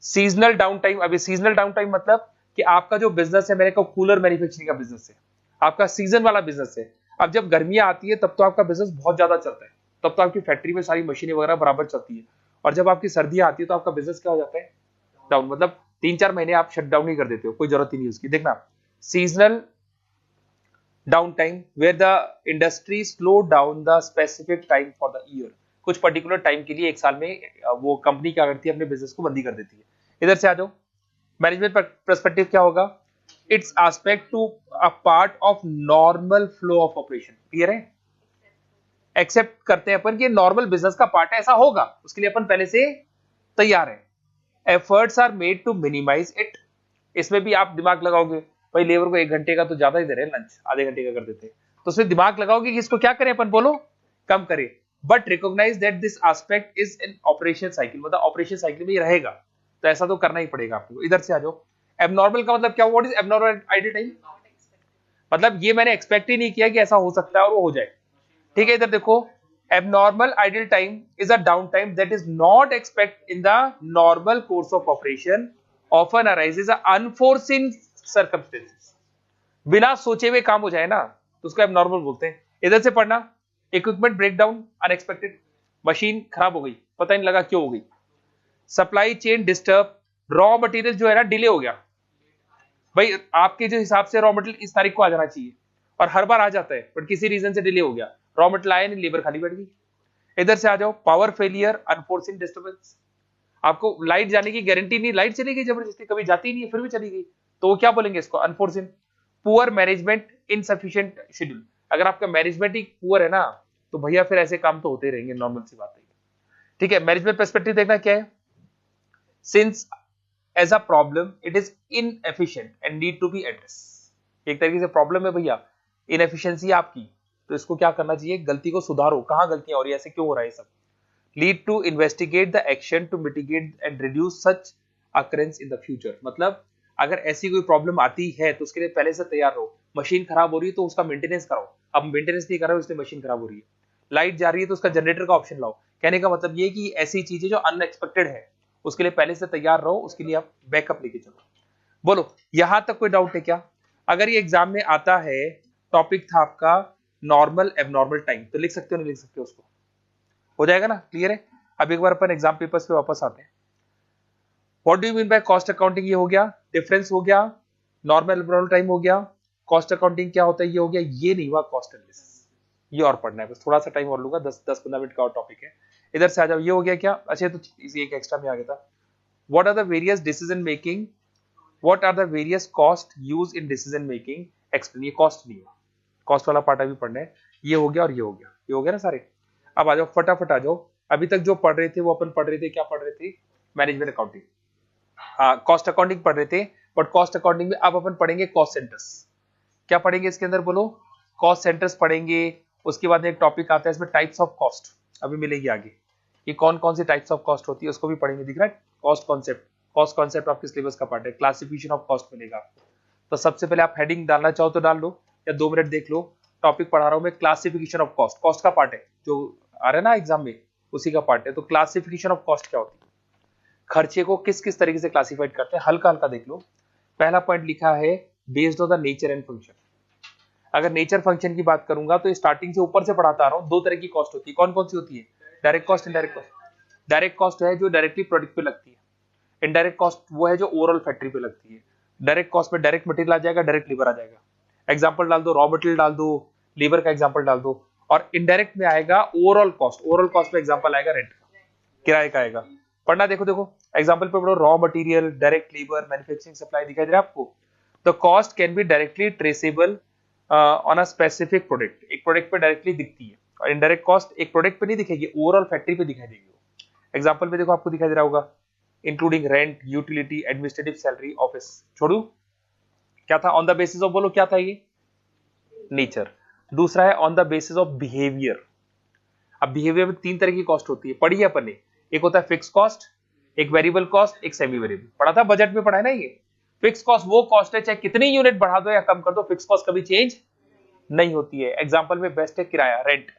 सीजनल डाउन टाइम, अभी सीजनल डाउन टाइम मतलब कि आपका जो बिजनेस है, मेरे को कूलर मैन्युफैक्चरिंग का बिजनेस है, आपका सीजन वाला बिजनेस है। अब जब गर्मियां आती है तब तो आपका बिजनेस बहुत ज्यादा चलता है, तब तो आपकी फैक्ट्री में सारी मशीनें वगैरह बराबर चलती है। और जब आपकी सर्दियां आती है तो आपका बिजनेस क्या हो जाता है? डाउन। मतलब 3-4 महीने आप शट डाउन ही कर देते हो, कोई जरूरत ही नहीं उसकी। देखना, seasonal down time where the industry slow down the specific time for the year, कुछ पर्टिकुलर टाइम के लिए एक साल में वो कंपनी क्या करती है? अपने बिजनेस को बंदी कर देती है। इधर से आ जाओ, मैनेजमेंट पर्सपेक्टिव क्या होगा? It's aspect to a part of normal flow of operation, clear है? एक्सेप्ट करते हैं अपन कि नॉर्मल बिजनेस का पार्ट है, ऐसा होगा, उसके लिए अपन पहले से तैयार है। Efforts are made to minimise it, इसमें भी आप दिमाग लगाओगे, भाई लेबर को 1 घंटे का तो ज्यादा ही दे रहे हैं, लंच आधे घंटे का कर देते हैं, तो उसमें दिमाग लगाओगे कि इसको क्या करें अपन, बोलो कम करें। But recognise that this aspect is in operation cycle, मतलब ऑपरेशन साइकिल में ये रहेगा, तो ऐसा तो करना ही पड़ेगा आपको। इधर से आ जाओ, एबनॉर्मल का मतलब क्या? What is abnormal idle time? मतलब ये मैंने एक्सपेक्ट ही नहीं किया कि ऐसा हो सकता है और वो हो जाए, ठीक है। इधर देखो, abnormal idle time is a downtime that is not expected in the normal course of operation often arises unforeseen circumstances, बिना सोचे हुए काम हो जाए ना तो उसको एबनॉर्मल बोलते हैं। इधर से पढ़ना, इक्विपमेंट ब्रेकडाउन अनएक्सपेक्टेड, मशीन खराब हो गई, पता नहीं लगा क्यों हो गई। Supply chain disturb, raw material जो है ना डिले हो गया। भाई आपके जो हिसाब से रॉ मटेरियल इस तारीख को आ जाना चाहिए और हर बार आ जाता है, बट किसी रीजन से डिले हो गया, रॉ मटेरियल आया नहीं, लेबर खाली बैठ गई। इधर से आ जाओ, पावर फेलियर अनफोर्सिन डिस्टर्बेंस, आपको लाइट जाने की गारंटी नहीं, लाइट चली गई जबरदस्ती, कभी जाती नहीं है फिर भी चली गई, तो वो क्या बोलेंगे इसको, unforeseen. Poor management insufficient schedule, अगर आपका मैनेजमेंट ही पुअर है ना तो भैया फिर ऐसे काम तो होते रहेंगे, नॉर्मल सी बात है। ठीक है, मैनेजमेंट पर्सपेक्टिव देखना क्या है, since as a problem it is inefficient and need to be address, एक तरीके से प्रॉब्लम है भैया, इनएफिशिएंसी आपकी, तो इसको क्या करना चाहिए, गलती को सुधारो, कहां गलतियां हो रही है, ऐसे क्यों हो रहा है सब। Lead to investigate the action to mitigate and reduce such occurrence in the future, मतलब अगर ऐसी कोई प्रॉब्लम आती है तो उसके लिए पहले से तैयार रहो। मशीन खराब हो रही है तो उसका मेंटेनेंस कराओ, अब मेंटेनेंस नहीं कर रहे हो इसलिए मशीन खराब हो रही है। लाइट जा रही है तो उसका जनरेटर का ऑप्शन लाओ, कहने का मतलब ये कि ऐसी चीजें जो अनएक्सपेक्टेड है उसके लिए पहले से तैयार रहो, उसके लिए आप बैकअप लेके चलो। बोलो यहां तक कोई डाउट है क्या? अगर ये एग्जाम में आता है, टॉपिक था आपका नॉर्मल एबनॉर्मल टाइम, तो लिख सकते हो नहीं लिख सकते हो, उसको हो जाएगा ना, क्लियर है। अब एक बार अपन एग्जाम पेपर्स पे वापस आते हैं। What do you mean by cost accounting, ये हो गया, डिफरेंस हो गया, नॉर्मल एबनॉर्मल टाइम हो गया, कॉस्ट अकाउंटिंग क्या होता है ये हो गया, ये नहीं हुआ कॉस्ट एनालिसिस, ये और पढ़ना है, बस थोड़ा सा टाइम और लूंगा, 10-15 मिनट का और टॉपिक है। इधर से आ जाओ, ये हो गया क्या, अच्छा तो इसी एक एक्स्ट्रा में आ गया था, what are the various decision making, what are the various cost use in decision making explain, ये कॉस्ट नहीं है, कॉस्ट वाला पार्ट अभी पढ़ना है, ये हो गया और ये हो गया, ये हो गया ना सारे। अब आ जाओ फटाफट आ जाओ, अभी तक जो पढ़ रहे थे वो अपन पढ़ रहे थे, क्या पढ़ रहे थे, मैनेजमेंट अकाउंटिंग, कॉस्ट अकाउंटिंग पढ़ रहे थे, बट कॉस्ट अकाउंटिंग में अब अपन पढ़ेंगे कॉस्ट सेंटर्स। क्या पढ़ेंगे इसके अंदर बोलो, कॉस्ट सेंटर्स पढ़ेंगे। उसके बाद एक टॉपिक आता है इसमें टाइप्स ऑफ कॉस्ट, अभी मिलेगी आगे, ये कौन कौन सी टाइप्स ऑफ कॉस्ट होती है उसको भी पढ़ेंगे, दिख रहा है, कॉस्ट कॉन्सेप्ट, कॉस्ट कॉन्सेप्ट आपके सिलेबस का पार्ट है, क्लासिफिकेशन ऑफ कॉस्ट मिलेगा आपको। तो सबसे पहले आप हेडिंग डालना चाहो तो डाल लो, या 2 मिनट देख लो, टॉपिक पढ़ा रहा हूं मैं क्लासिफिकेशन ऑफ कॉस्ट, कॉस्ट का पार्ट है जो आ रहा है ना एग्जाम में, उसी का पार्ट है। तो क्लासिफिकेशन ऑफ कॉस्ट क्या होती है, खर्चे को किस किस तरीके से क्लासिफाइड करते हैं, हल्का हल्का देख लो। पहला पॉइंट लिखा है based on the nature and function, अगर नेचर फंक्शन की बात करूंगा तो स्टार्टिंग से ऊपर से पढ़ाता आ रहा हूं, 2 तरह की कॉस्ट होती है, कौन कौन सी होती है, direct cost, indirect cost. Direct cost है जो डायरेक्टली प्रोडक्ट पे लगती है, इनडायरेक्ट कॉस्ट वो है जो ओवरऑल फैक्ट्री पे लगती है। डायरेक्ट कॉस्ट में डायरेक्ट मटेरियल आ जाएगा, डायरेक्ट लेबर आ जाएगा, एग्जांपल डाल दो, रॉ मटेरियल डाल दो, लेबर का एग्जांपल डाल दो। और इनडायरेक्ट में आएगा ओवरऑल कॉस्ट, ओवरऑल कॉस्ट में एग्जांपल आएगा रेंट का, किराए का आएगा। पढ़ना देखो देखो एग्जांपल पे पढ़ो, raw material, direct labour, manufacturing supply, दिखाई दे रहा है आपको। The cost can be directly traceable on a specific product, एक प्रोडक्ट पे डायरेक्टली दिखती है, और इनडायरेक्ट कॉस्ट एक प्रोडक्ट पे नहीं दिखेगी, ओवरऑल फैक्ट्री पे दिखाई देगी। एग्जांपल में देखो आपको दिखाई दे रहा होगा, including rent, utility, administrative salary, office. छोड़ू क्या था, ऑन द बेसिस ऑफ, बोलो क्या था ये, नेचर। दूसरा है on the basis of behaviour. अब बिहेवियर में 3 तरह की कॉस्ट होती है, पढ़ी है अपन ने, एक होता है फिक्स कॉस्ट, एक वेरिएबल कॉस्ट, एक सेमी वेरिएबल, पढ़ा था बजट में, पढ़ा है ना। ये फिक्स कॉस्ट वो कॉस्ट है चाहे कितनी यूनिट बढ़ा दो या कम कर दो, फिक्स कॉस्ट कभी चेंज नहीं होती है। एग्जांपल में बेस्ट है किराया, रेंट,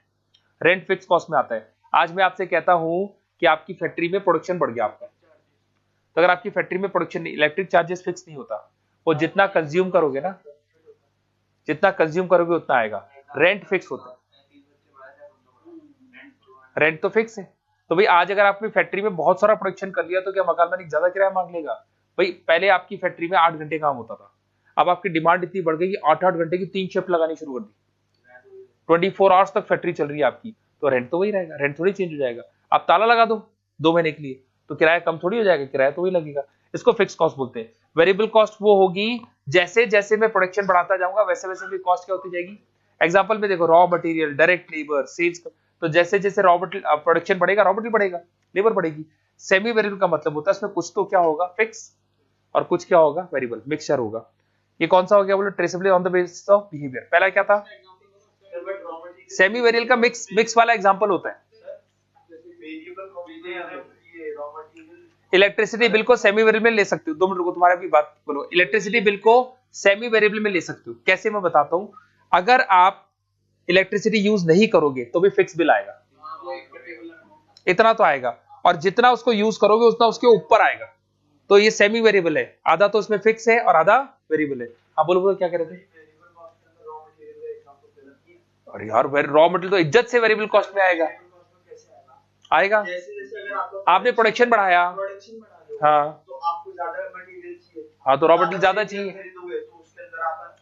रेंट फिक्स कॉस्ट में आता है। आज मैं आपसे कहता हूं कि आपकी फैक्ट्री में प्रोडक्शन बढ़ गया आपका, तो अगर आपकी फैक्ट्री में प्रोडक्शन नहीं, इलेक्ट्रिक चार्जेस फिक्स नहीं होता, वो जितना कंज्यूम करोगे ना, जितना कंज्यूम करोगे उतना आएगा। रेंट फिक्स होता है, रेंट तो फिक्स है। तो भाई आज अगर आपकी फैक्ट्री में बहुत सारा प्रोडक्शन कर लिया तो क्या मकान मालिक ज्यादा किराया मांग लेगा? भाई पहले आपकी फैक्ट्री में 8 घंटे काम होता था, अब आपकी डिमांड इतनी बढ़ गई कि 8-8 घंटे की 3 शिफ्ट लगानी शुरू कर दी, 24 आवर्स तक फैक्ट्री चल रही है आपकी, तो रेंट तो वही रहेगा, रेंट थोड़ी चेंज हो जाएगा। आप ताला लगा दो 2 महीने के लिए तो किराया कम थोड़ी हो जाएगा, किराया तो वही लगेगा। इसको फिक्स कॉस्ट बोलते हैं। वेरिएबल कॉस्ट वो होगी जैसे जैसे मैं प्रोडक्शन बढ़ाता जाऊंगा वैसे वैसे मेरी कॉस्ट क्या होती जाएगी। एग्जांपल में देखो, raw material, direct labour, sales, तो जैसे जैसे रॉ मटेरियल प्रोडक्शन बढ़ेगा रॉ मटेरियल बढ़ेगा, लेबर बढ़ेगी। सेमी वेरिएबल का मतलब होता है इसमें कुछ तो क्या होगा फिक्स और कुछ क्या होगा वेरिएबल, मिक्सचर होगा। ये कौन सा हो गया बोलो, traceable on the basis of behaviour. पहला क्या था, सेमी वेरिएबल का मिक्स वाला एग्जांपल होता है। इलेक्ट्रिसिटी बिल को सेमी वेरिएबल में ले सकते हो, 2 मिनट रुको, तुम्हारा भी बात बोलो। इलेक्ट्रिसिटी बिल को सेमी वेरिएबल में ले सकते हो, कैसे मैं बताता हूं। अगर आप इलेक्ट्रिसिटी यूज नहीं करोगे तो भी फिक्स बिल आएगा, इतना तो आएगा, और जितना उसको यूज करोगे उतना उसके ऊपर आएगा, तो ये सेमी वेरिएबल है, आधा तो उसमें फिक्स है और आधा वेरिएबल है। हाँ बोलो बोलो क्या कह रहे थे? अरे यार रॉ मटेरियल तो इज्जत से वेरिएबल कॉस्ट में आएगा, आएगा। आपने प्रोडक्शन बढ़ाया, हाँ हाँ, तो रॉ मटेरियल ज्यादा चाहिए,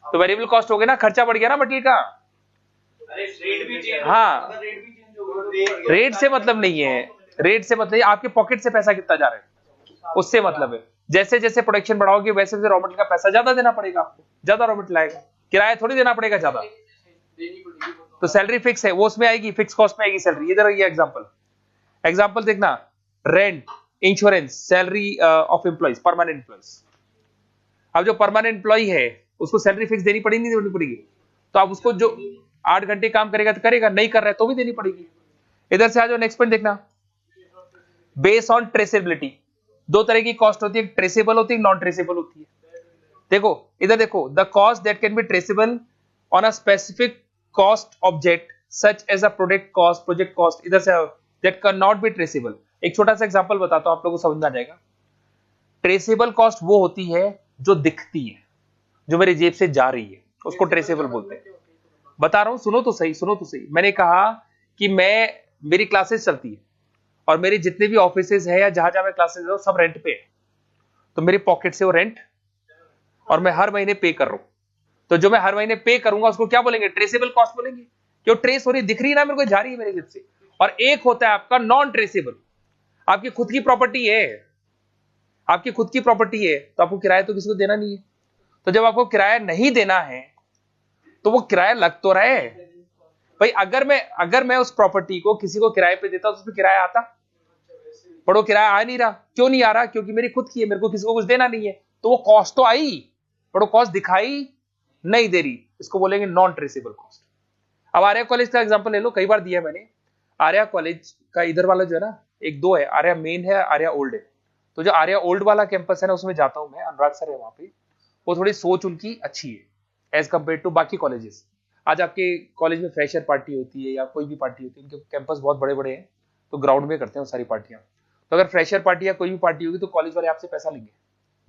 तो वेरिएबल कॉस्ट हो गया ना, खर्चा बढ़ गया ना मटेरियल का। हाँ, रेट से मतलब नहीं है, रेट से मतलब आपके पॉकेट से पैसा कितना जा रहा है उससे मतलब है। जैसे जैसे प्रोडक्शन बढ़ाओगे वैसे वैसे रॉ मटेरियल का पैसा ज्यादा देना पड़ेगा आपको, ज्यादा रॉ मटेरियल आएगा, किराया थोड़ी देना पड़ेगा ज्यादा। तो सैलरी फिक्स है, वो उसमें आएगी, फिक्स कॉस्ट में आएगी सैलरी। इधर ये एग्जांपल देखना, rent, insurance, salary of employees, permanent employees. अब जो परमानेंट एम्प्लॉय है उसको सैलरी फिक्स देनी पड़ेगी नहीं देनी पड़ेगी? तो आप उसको जो 8 घंटे काम करेगा तो करेगा, नहीं कर रहा है तो भी देनी पड़ेगी। इधर से आ जाओ, नेक्स्ट पॉइंट देखना, बेस ऑन ट्रेसेबिलिटी। दो तरह की कॉस्ट होती है, ट्रेसेबल होती है, नॉन ट्रेसेबल होती है। देखो इधर देखो, the cost that can be traceable on a specific cost object such as a product cost. इधर से that can not be traceable. एक छोटा सा एग्जांपल बताता हूं, आप लोगों को समझ में आ जाएगा। ट्रेसेबल कॉस्ट वो होती है जो दिखती है, जो मेरी जेब से जा रही है, उसको ट्रेसेबल बोलते हैं। बता रहा हूं, सुनो तो सही। मैंने कहा कि मेरी क्लासेस चलती है और मेरे जितने भी ऑफिसेज है या जहां जहां मैं क्लासेस दे सब रेंट पे है, तो मेरी पॉकेट से वो रेंट और मैं हर महीने पे कर रहा हूं। तो जो मैं हर महीने पे करूंगा उसको क्या बोलेंगे? ट्रेसेबल कॉस्ट बोलेंगे, क्यों ट्रेस हो रही, दिख रही है ना मेरे को, जा रही है मेरे जेब से। और एक होता है आपका नॉन ट्रेसेबल, आपकी खुद की प्रॉपर्टी है, तो आपको किराया तो किसी को देना नहीं है। तो जब आपको किराया नहीं देना है तो वो किराया लग तो रहा है भाई। अगर मैं उस प्रॉपर्टी को किसी को किराए पे देता तो उसमें किराया आता, पर वो किराया आ नहीं रहा। क्यों नहीं आ रहा? क्योंकि मेरी खुद की है, मेरे को किसी को कुछ देना नहीं है, तो वो कॉस्ट तो आई पर वो कॉस्ट दिखाई नहीं दे रही, इसको बोलेंगे नॉन ट्रेसेबल कॉस्ट। अब आर्या कॉलेज का एग्जांपल ले लो, कई बार दिया मैंने। आर्या कॉलेज का इधर वाला जो है ना, एक दो है, आर्या मेन है, आर्या ओल्ड है। तो जो आर्या ओल्ड वाला कैंपस है ना, उसमें जाता हूं मैं, अनुराग सर है वहां पे। वो थोड़ी सोच उनकी अच्छी है एज कंपेयर टू बाकी कॉलेजेस। आज आपके कॉलेज में फ्रेशर पार्टी होती है या कोई भी पार्टी होती है, उनके कैंपस बहुत बड़े बड़े हैं, तो ग्राउंड में करते हैं वो सारी पार्टियां। तो अगर फ्रेशर पार्टी या कोई भी पार्टी होगी तो कॉलेज वाले आपसे पैसा लेंगे,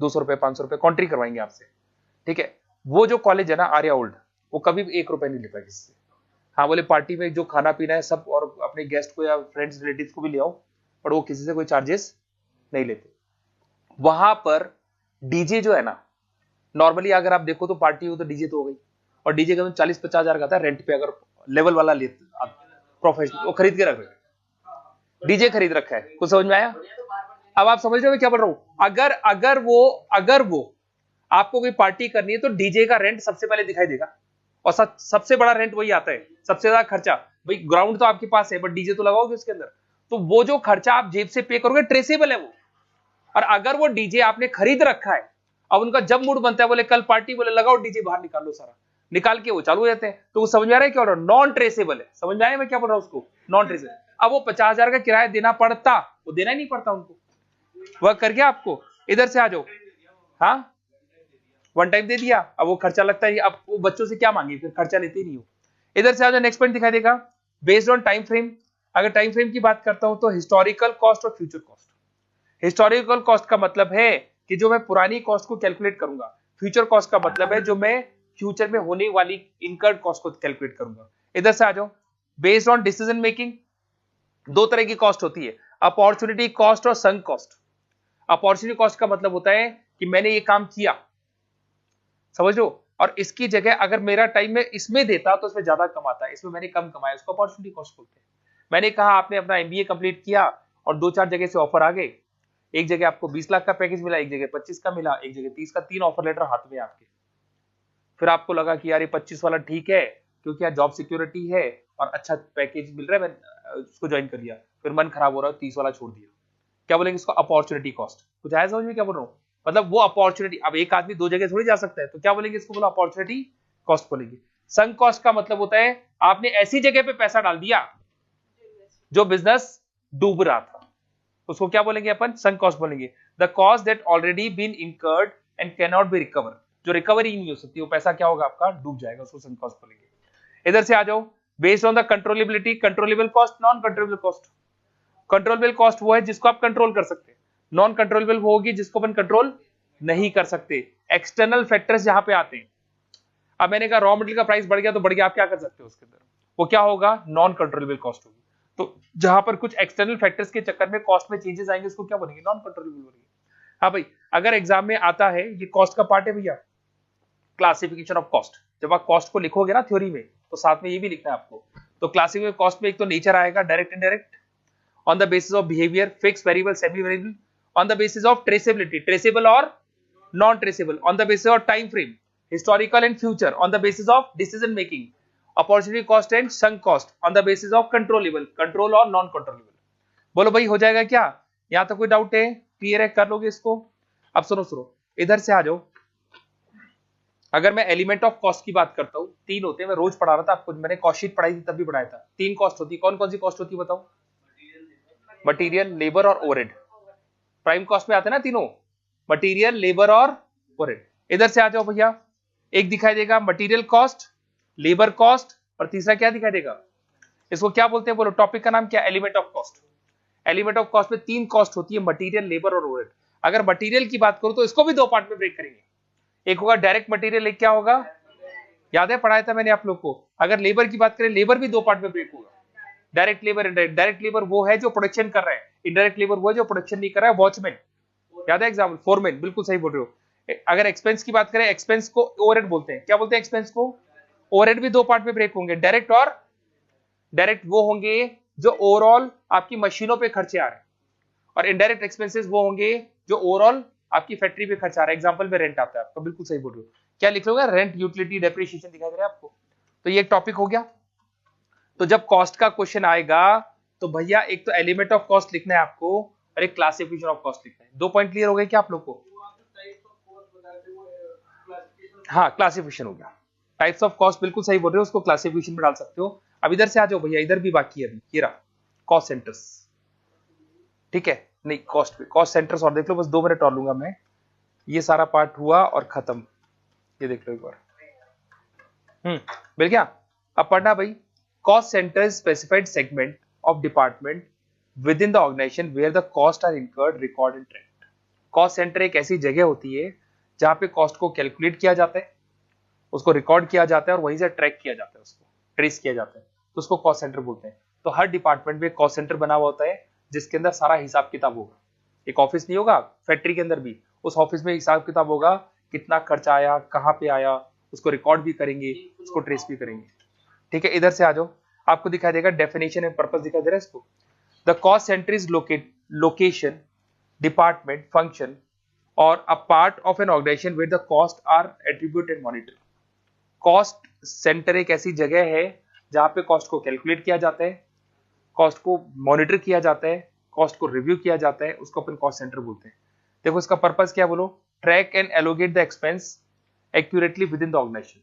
200 रुपए 500 रुपए कॉन्ट्री करवाएंगे आपसे, ठीक है। वो जो कॉलेज है ना आर्या ओल्ड, वो कभी भी 1 रुपए नहीं लेता किसी से। हाँ बोले पार्टी में जो खाना पीना है सब, और अपने गेस्ट को या फ्रेंड्स रिलेटिव्स को भी ले आओ, पर वो किसी से कोई चार्जेस नहीं लेते। वहां पर डीजे जो है ना, नॉर्मली अगर आप देखो तो पार्टी हो तो डीजे तो हो गई, और डीजे का 40-50 हजार का था रेंट पे, अगर लेवल वाला लेते प्रोफेशनल, वो खरीद के रख रहे हैं, डीजे खरीद रखा है। कुछ समझ में आया? अब आप समझ रहे हो मैं क्या बोल रहा हूं? अगर वो आपको कोई पार्टी करनी है तो डीजे का रेंट सबसे पहले दिखाई देगा, और सबसे बड़ा रेंट वही आता है, सबसे ज्यादा खर्चा। भाई ग्राउंड तो आपके पास है बट डीजे तो लगाओगे उसके अंदर, तो वो जो खर्चा आप जेब से पे करोगे ट्रेसेबल है वो। और अगर वो डीजे आपने खरीद रखा है, अब उनका जब मूड बनता है, बोले कल पार्टी, बोले लगाओ डीजे, बाहर निकालो सारा, निकाल के वो चालू हो जाते हैं। तो वो समझ में आ रहा है क्या बोल रहा हूं? नॉन ट्रेसेबल है। समझ में आया मैं क्या बोल रहा हूं उसको? Non traceable. अब वो 50,000 का किराया देना पड़ता, वो देना ही नहीं पड़ता उनको, वह कर गया आपको। इधर से आ जाओ, हाँ वन टाइम दे दिया, अब वो खर्चा लगता है, अब वो बच्चों से क्या मांगे, फिर खर्चा लेते ही नहीं हो। इधर से आ जाओ, नेक्स्ट पॉइंट दिखाई देगा, बेस्ड ऑन टाइम फ्रेम। अगर टाइम फ्रेम की बात करता हूं तो हिस्टोरिकल कॉस्ट और फ्यूचर कॉस्ट। हिस्टोरिकल कॉस्ट का मतलब है कि जो मैं पुरानी कॉस्ट को कैलकुलेट करूंगा, फ्यूचर कॉस्ट का मतलब है जो मैं फ्यूचर में होने वाली इनकर्ड कॉस्ट को कैलकुलेट करूंगा। इधर से आ जाओ, बेस्ड ऑन डिसीजन मेकिंग। दो तरह की कॉस्ट होती है, अपॉर्चुनिटी कॉस्ट और संक कॉस्ट। अपॉर्चुनिटी कॉस्ट का मतलब होता है कि मैंने ये काम किया, समझ लो, और इसकी जगह अगर मेरा टाइम में इसमें देता तो इसमें ज्यादा कमाता है, इसमें मैंने कम कमाया, उसको अपॉर्चुनिटी कॉस्ट बोलते हैं। मैंने कहा आपने अपना एमबीए कंप्लीट किया और 2-4 जगह से ऑफर आ गए, एक जगह आपको 20 लाख का पैकेज मिला, एक जगह 25 का मिला, एक जगह 30 का, 3 ऑफर लेटर हाथ में आपके। फिर आपको लगा कि यार ये 25 वाला ठीक है क्योंकि यार जॉब सिक्योरिटी है और अच्छा पैकेज मिल रहा है, मैं उसको ज्वाइन कर लिया। फिर मन खराब हो रहा है, 30 वाला छोड़ दिया। क्या बोलेंगे इसको? Opportunity cost. कुछ आया समझ में क्या बोल रहा हूँ? मतलब वो अपॉर्चुनिटी, अब एक आदमी 2 जगह थोड़ी जा सकता है, तो क्या बोलेंगे इसको? बोला अपॉर्चुनिटी कॉस्ट बोलेंगे। संक कॉस्ट का मतलब होता है आपने ऐसी जगह पे पैसा डाल दिया जो बिजनेस डूब रहा था, उसको क्या बोलेंगे अपन? संक कॉस्ट बोलेंगे। The cost that already been incurred and can not be recover, जो रिकवरी नहीं हो सकती, वो पैसा क्या होगा आपका? डूब जाएगा, उसको संक कॉस्ट बोलेंगे। इधर से आ जाओ, based on the controllability, controllable cost, non controllable cost. Controllable cost वो है जिसको आप कंट्रोल कर सकते हैं, नॉन कंट्रोलेबल वो होगी जिसको अपन कंट्रोल नहीं कर सकते। एक्सटर्नल फैक्टर्स जहां पे आते हैं, अब मैंने कहा रॉ मटेरियल का प्राइस बढ़ गया तो बढ़ गया, आप क्या कर सकते हो उसके अंदर, वो क्या होगा, नॉन कंट्रोलेबल कॉस्ट होगी। तो जहां पर कुछ एक्सटर्नल फैक्टर्स के चक्कर में कॉस्ट में चेंजेस आएंगे उसको क्या बनेंगे, नॉन कंट्रोलेबल बनेंगे। हाँ भाई, अगर एग्जाम में आता है, ये कॉस्ट का पार्ट है भैया, क्लासिफिकेशन ऑफ कॉस्ट। जब आप कॉस्ट को लिखोगे ना थ्योरी में, तो साथ में ये भी लिखना है आपको। तो क्लासिफिकेशन कॉस्ट में एक तो नेचर आएगा, direct indirect, on the basis of behaviour, fix variable, semi variable, on the basis of traceability, traceable और non traceable, on the basis of time frame, historical and future, on the basis of decision making, opportunity cost and sunk cost, on the basis of controllable, control और non controllable। बोलो भाई हो जाएगा क्या, यहां तक कोई डाउट है, क्लियर है, कर लोगे इसको। अब सुनो इधर से आ जाओ। अगर मैं एलिमेंट ऑफ कॉस्ट की बात करता हूं, तीन होते हैं, मैं रोज पढ़ा रहा था आपको, मैंने कॉस्ट शीट पढ़ाई थी तब भी पढ़ाया था। तीन कॉस्ट होती है, कौन कौन सी कॉस्ट होती है बताओ, मटीरियल, लेबर और ओवरहेड। प्राइम कॉस्ट में आते हैं ना तीनों, मटीरियल, लेबर और ओवरहेड। इधर से आ जाओ भैया, एक दिखाई देगा मटेरियल कॉस्ट, लेबर कॉस्ट, और तीसरा क्या दिखाई देगा, इसको क्या बोलते हैं बोलो, टॉपिक का नाम क्या, element of cost. Element of cost में तीन कॉस्ट होती है, मटेरियल, लेबर और ओवरहेड। अगर मटेरियल की बात करूं तो इसको भी दो पार्ट में ब्रेक करेंगे, एक होगा डायरेक्ट मटेरियल, एक क्या होगा, याद है पढ़ाया था मैंने आप लोग को। अगर लेबर की बात करें, लेबर भी दो पार्ट में ब्रेक होगा, direct labour, indirect. Direct labour वो है जो प्रोडक्शन कर रहा है, इनडायरेक्ट लेबर वो है जो प्रोडक्शन नहीं कर रहा है, वॉचमैन, याद है एग्जाम्पल, फोरमैन, बिल्कुल सही बोल रहे हो। अगर एक्सपेंस की बात करें, एक्सपेंस को ओवरहेड बोलते हैं, क्या बोलते हैं एक्सपेंस को, ओवरहेड भी दो पार्ट में ब्रेक होंगे, डायरेक्ट और डायरेक्ट वो होंगे जो ओवरऑल आपकी मशीनों पे खर्चे आ रहे हैं, और इनडायरेक्ट एक्सपेंसेस वो होंगे जो ओवरऑल आपकी फैक्ट्री पे खर्चा आ रहा है। एग्जांपल में रेंट आता है आपका, बिल्कुल सही बोल रहे हो। क्या लिख लोगे, रेंट, यूटिलिटी, डेप्रिसिएशन दिखाई दे रहा है आपको। तो ये एक टॉपिक हो गया। तो जब कॉस्ट का क्वेश्चन आएगा तो भैया एक तो एलिमेंट ऑफ कॉस्ट लिखना है आपको, और एक क्लासिफिकेशन ऑफ कॉस्ट लिखना है। दो पॉइंट क्लियर हो गए क्या आप लोग को, हाँ क्लासिफिकेशन हो गया, टाइप्स ऑफ कॉस्ट, बिल्कुल सही बोल रहे हो, उसको क्लासिफिकेशन में डाल सकते हो। अब इधर से आ जाओ भैया, इधर भी बाकी है अभी, ये रहा कॉस्ट सेंटर्स, ठीक है, नहीं कॉस्ट पे, कॉस्ट सेंटर्स और देख लो, बस 2 मिनट और लूंगा मैं, ये सारा पार्ट हुआ और खत्म, ये देख लो एक बार, मिल गया। अब पढ़ना भाई, cost centre specified segment of department within the organisation where the cost are incurred, record and tracked. Cost centre एक ऐसी जगह होती है जहां पे कॉस्ट को कैलकुलेट किया जाता है, उसको रिकॉर्ड किया जाता है और वहीं से ट्रैक किया जाता है, उसको ट्रेस किया जाता है, तो उसको कॉस्ट सेंटर बोलते हैं। तो हर डिपार्टमेंट में कॉस्ट सेंटर बना हुआ होता है जिसके अंदर सारा हिसाब किताब होगा। एक ऑफिस नहीं होगा, फैक्ट्री के अंदर भी, उस ऑफिस में हिसाब किताब होगा, कितना खर्चा आया, कहाँ पे आया, उसको रिकॉर्ड भी करेंगे, उसको ट्रेस भी करेंगे, ठीक है। इधर से आ जाओ, आपको दिखाई देगा डेफिनेशन एंड पर्पस दिखाई दे रहा है इसको। The cost centre is location, department, function और a part of an organisation where the cost are attribute and monitor. Cost centre एक ऐसी जगह है जहां पे कॉस्ट को कैलकुलेट किया जाता है, कॉस्ट को मॉनिटर किया जाता है, कॉस्ट को रिव्यू किया जाता है, उसको अपन कॉस्ट सेंटर बोलते हैं। देखो इसका पर्पस क्या बोलो, track and allocate the expense accurately within the organisation.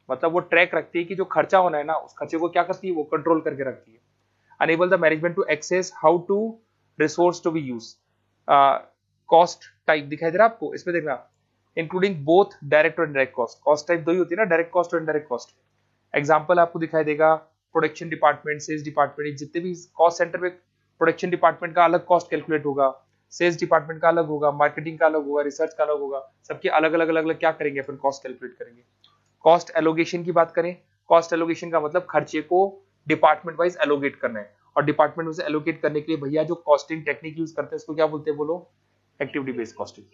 मतलब वो ट्रैक रखती है कि जो खर्चा होना है ना, उस खर्चे को क्या करती है, वो कंट्रोल करके रखती है। Enable the management to access how to resource to be use. Cost type दिखाई दे रहा है आपको, इसमें देखना, इंक्लूडिंग बोथ डायरेक्ट और इनडायरेक्ट कॉस्ट। कॉस्ट टाइप दो ही होती है ना, डायरेक्ट कॉस्ट और इनडायरेक्ट कॉस्ट। एग्जांपल आपको दिखाई देगा, प्रोडक्शन डिपार्टमेंट, सेल्स डिपार्टमेंट, जितने भी कॉस्ट सेंटर में, प्रोडक्शन डिपार्टमेंट का अलग कॉस्ट कैलकुलेट होगा, सेल्स डिपार्टमेंट का अलग होगा, मार्केटिंग का अलग होगा, रिसर्च का अलग होगा, सबके अलग अलग अलग अलग क्या करेंगे अपन, कॉस्ट कैलकुलेट करेंगे। कॉस्ट एलोकेशन की बात करें, कॉस्ट एलोकेशन का मतलब खर्चे को डिपार्टमेंट वाइज एलोकेट करना है, और डिपार्टमेंट वाइज एलोकेट करने के लिए भैया जो कॉस्टिंग टेक्निक यूज करते हैं उसको क्या बोलते हैं बोलो, activity based costing.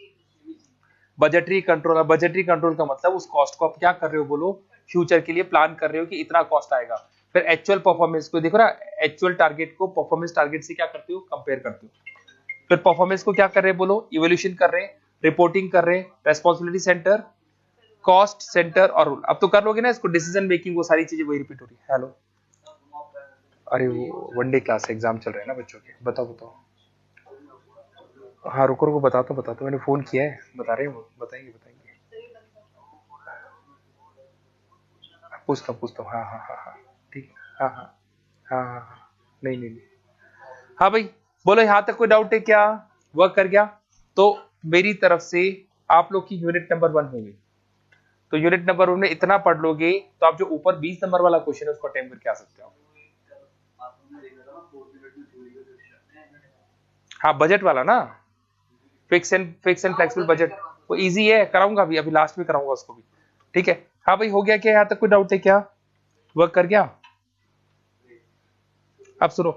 Budgetary control, budgetary control का मतलब उस कॉस्ट को आप क्या कर रहे हो बोलो, फ्यूचर के लिए प्लान कर रहे हो कि इतना कॉस्ट आएगा। फिर एक्चुअल परफॉर्मेंस को देखो ना, एक्चुअल टारगेट को परफॉर्मेंस टारगेट से क्या करते हो, कंपेयर करते हो। फिर परफॉर्मेंस को क्या कर रहे हैं बोलो, इवोल्यूशन कर रहे हैं, रिपोर्टिंग कर रहे हैं, रेस्पॉन्सिबिलिटी सेंटर, कॉस्ट सेंटर और रूल। अब तो कर लोगे ना इसको, डिसीजन मेकिंग, वो सारी चीजें वही रिपीट हो रही है। हेलो, अरे वो वनडे क्लास एग्जाम चल रहे हैं ना बच्चों के, बताओ बताओ, हाँ रुको रुको, बताता हूँ, मैंने फोन किया है, बता रहे हैं वो, बताएंगे पूछता हूँ, हाँ हाँ हाँ हाँ ठीक है, हाँ हाँ हाँ हाँ हाँ, नहीं, हाँ भाई बोलो, यहाँ तक कोई डाउट है क्या, वर्क कर गया? तो मेरी तरफ से आप लोग की यूनिट नंबर 1 होगी। तो यूनिट नंबर 1 में इतना पढ़ लोगे तो आप जो ऊपर 20 नंबर वाला क्वेश्चन है उसको अटेम्प्ट करके आ सकते हो। हाँ बजट वाला ना, फिक्स एंड फ्लेक्सिबल बजट, वो इजी है, कराऊंगा अभी, अभी लास्ट में कराऊंगा उसको भी। ठीक है, हाँ भाई हो गया क्या, यहाँ तक कोई डाउट है क्या, वर्क कर गया? अब सुनो,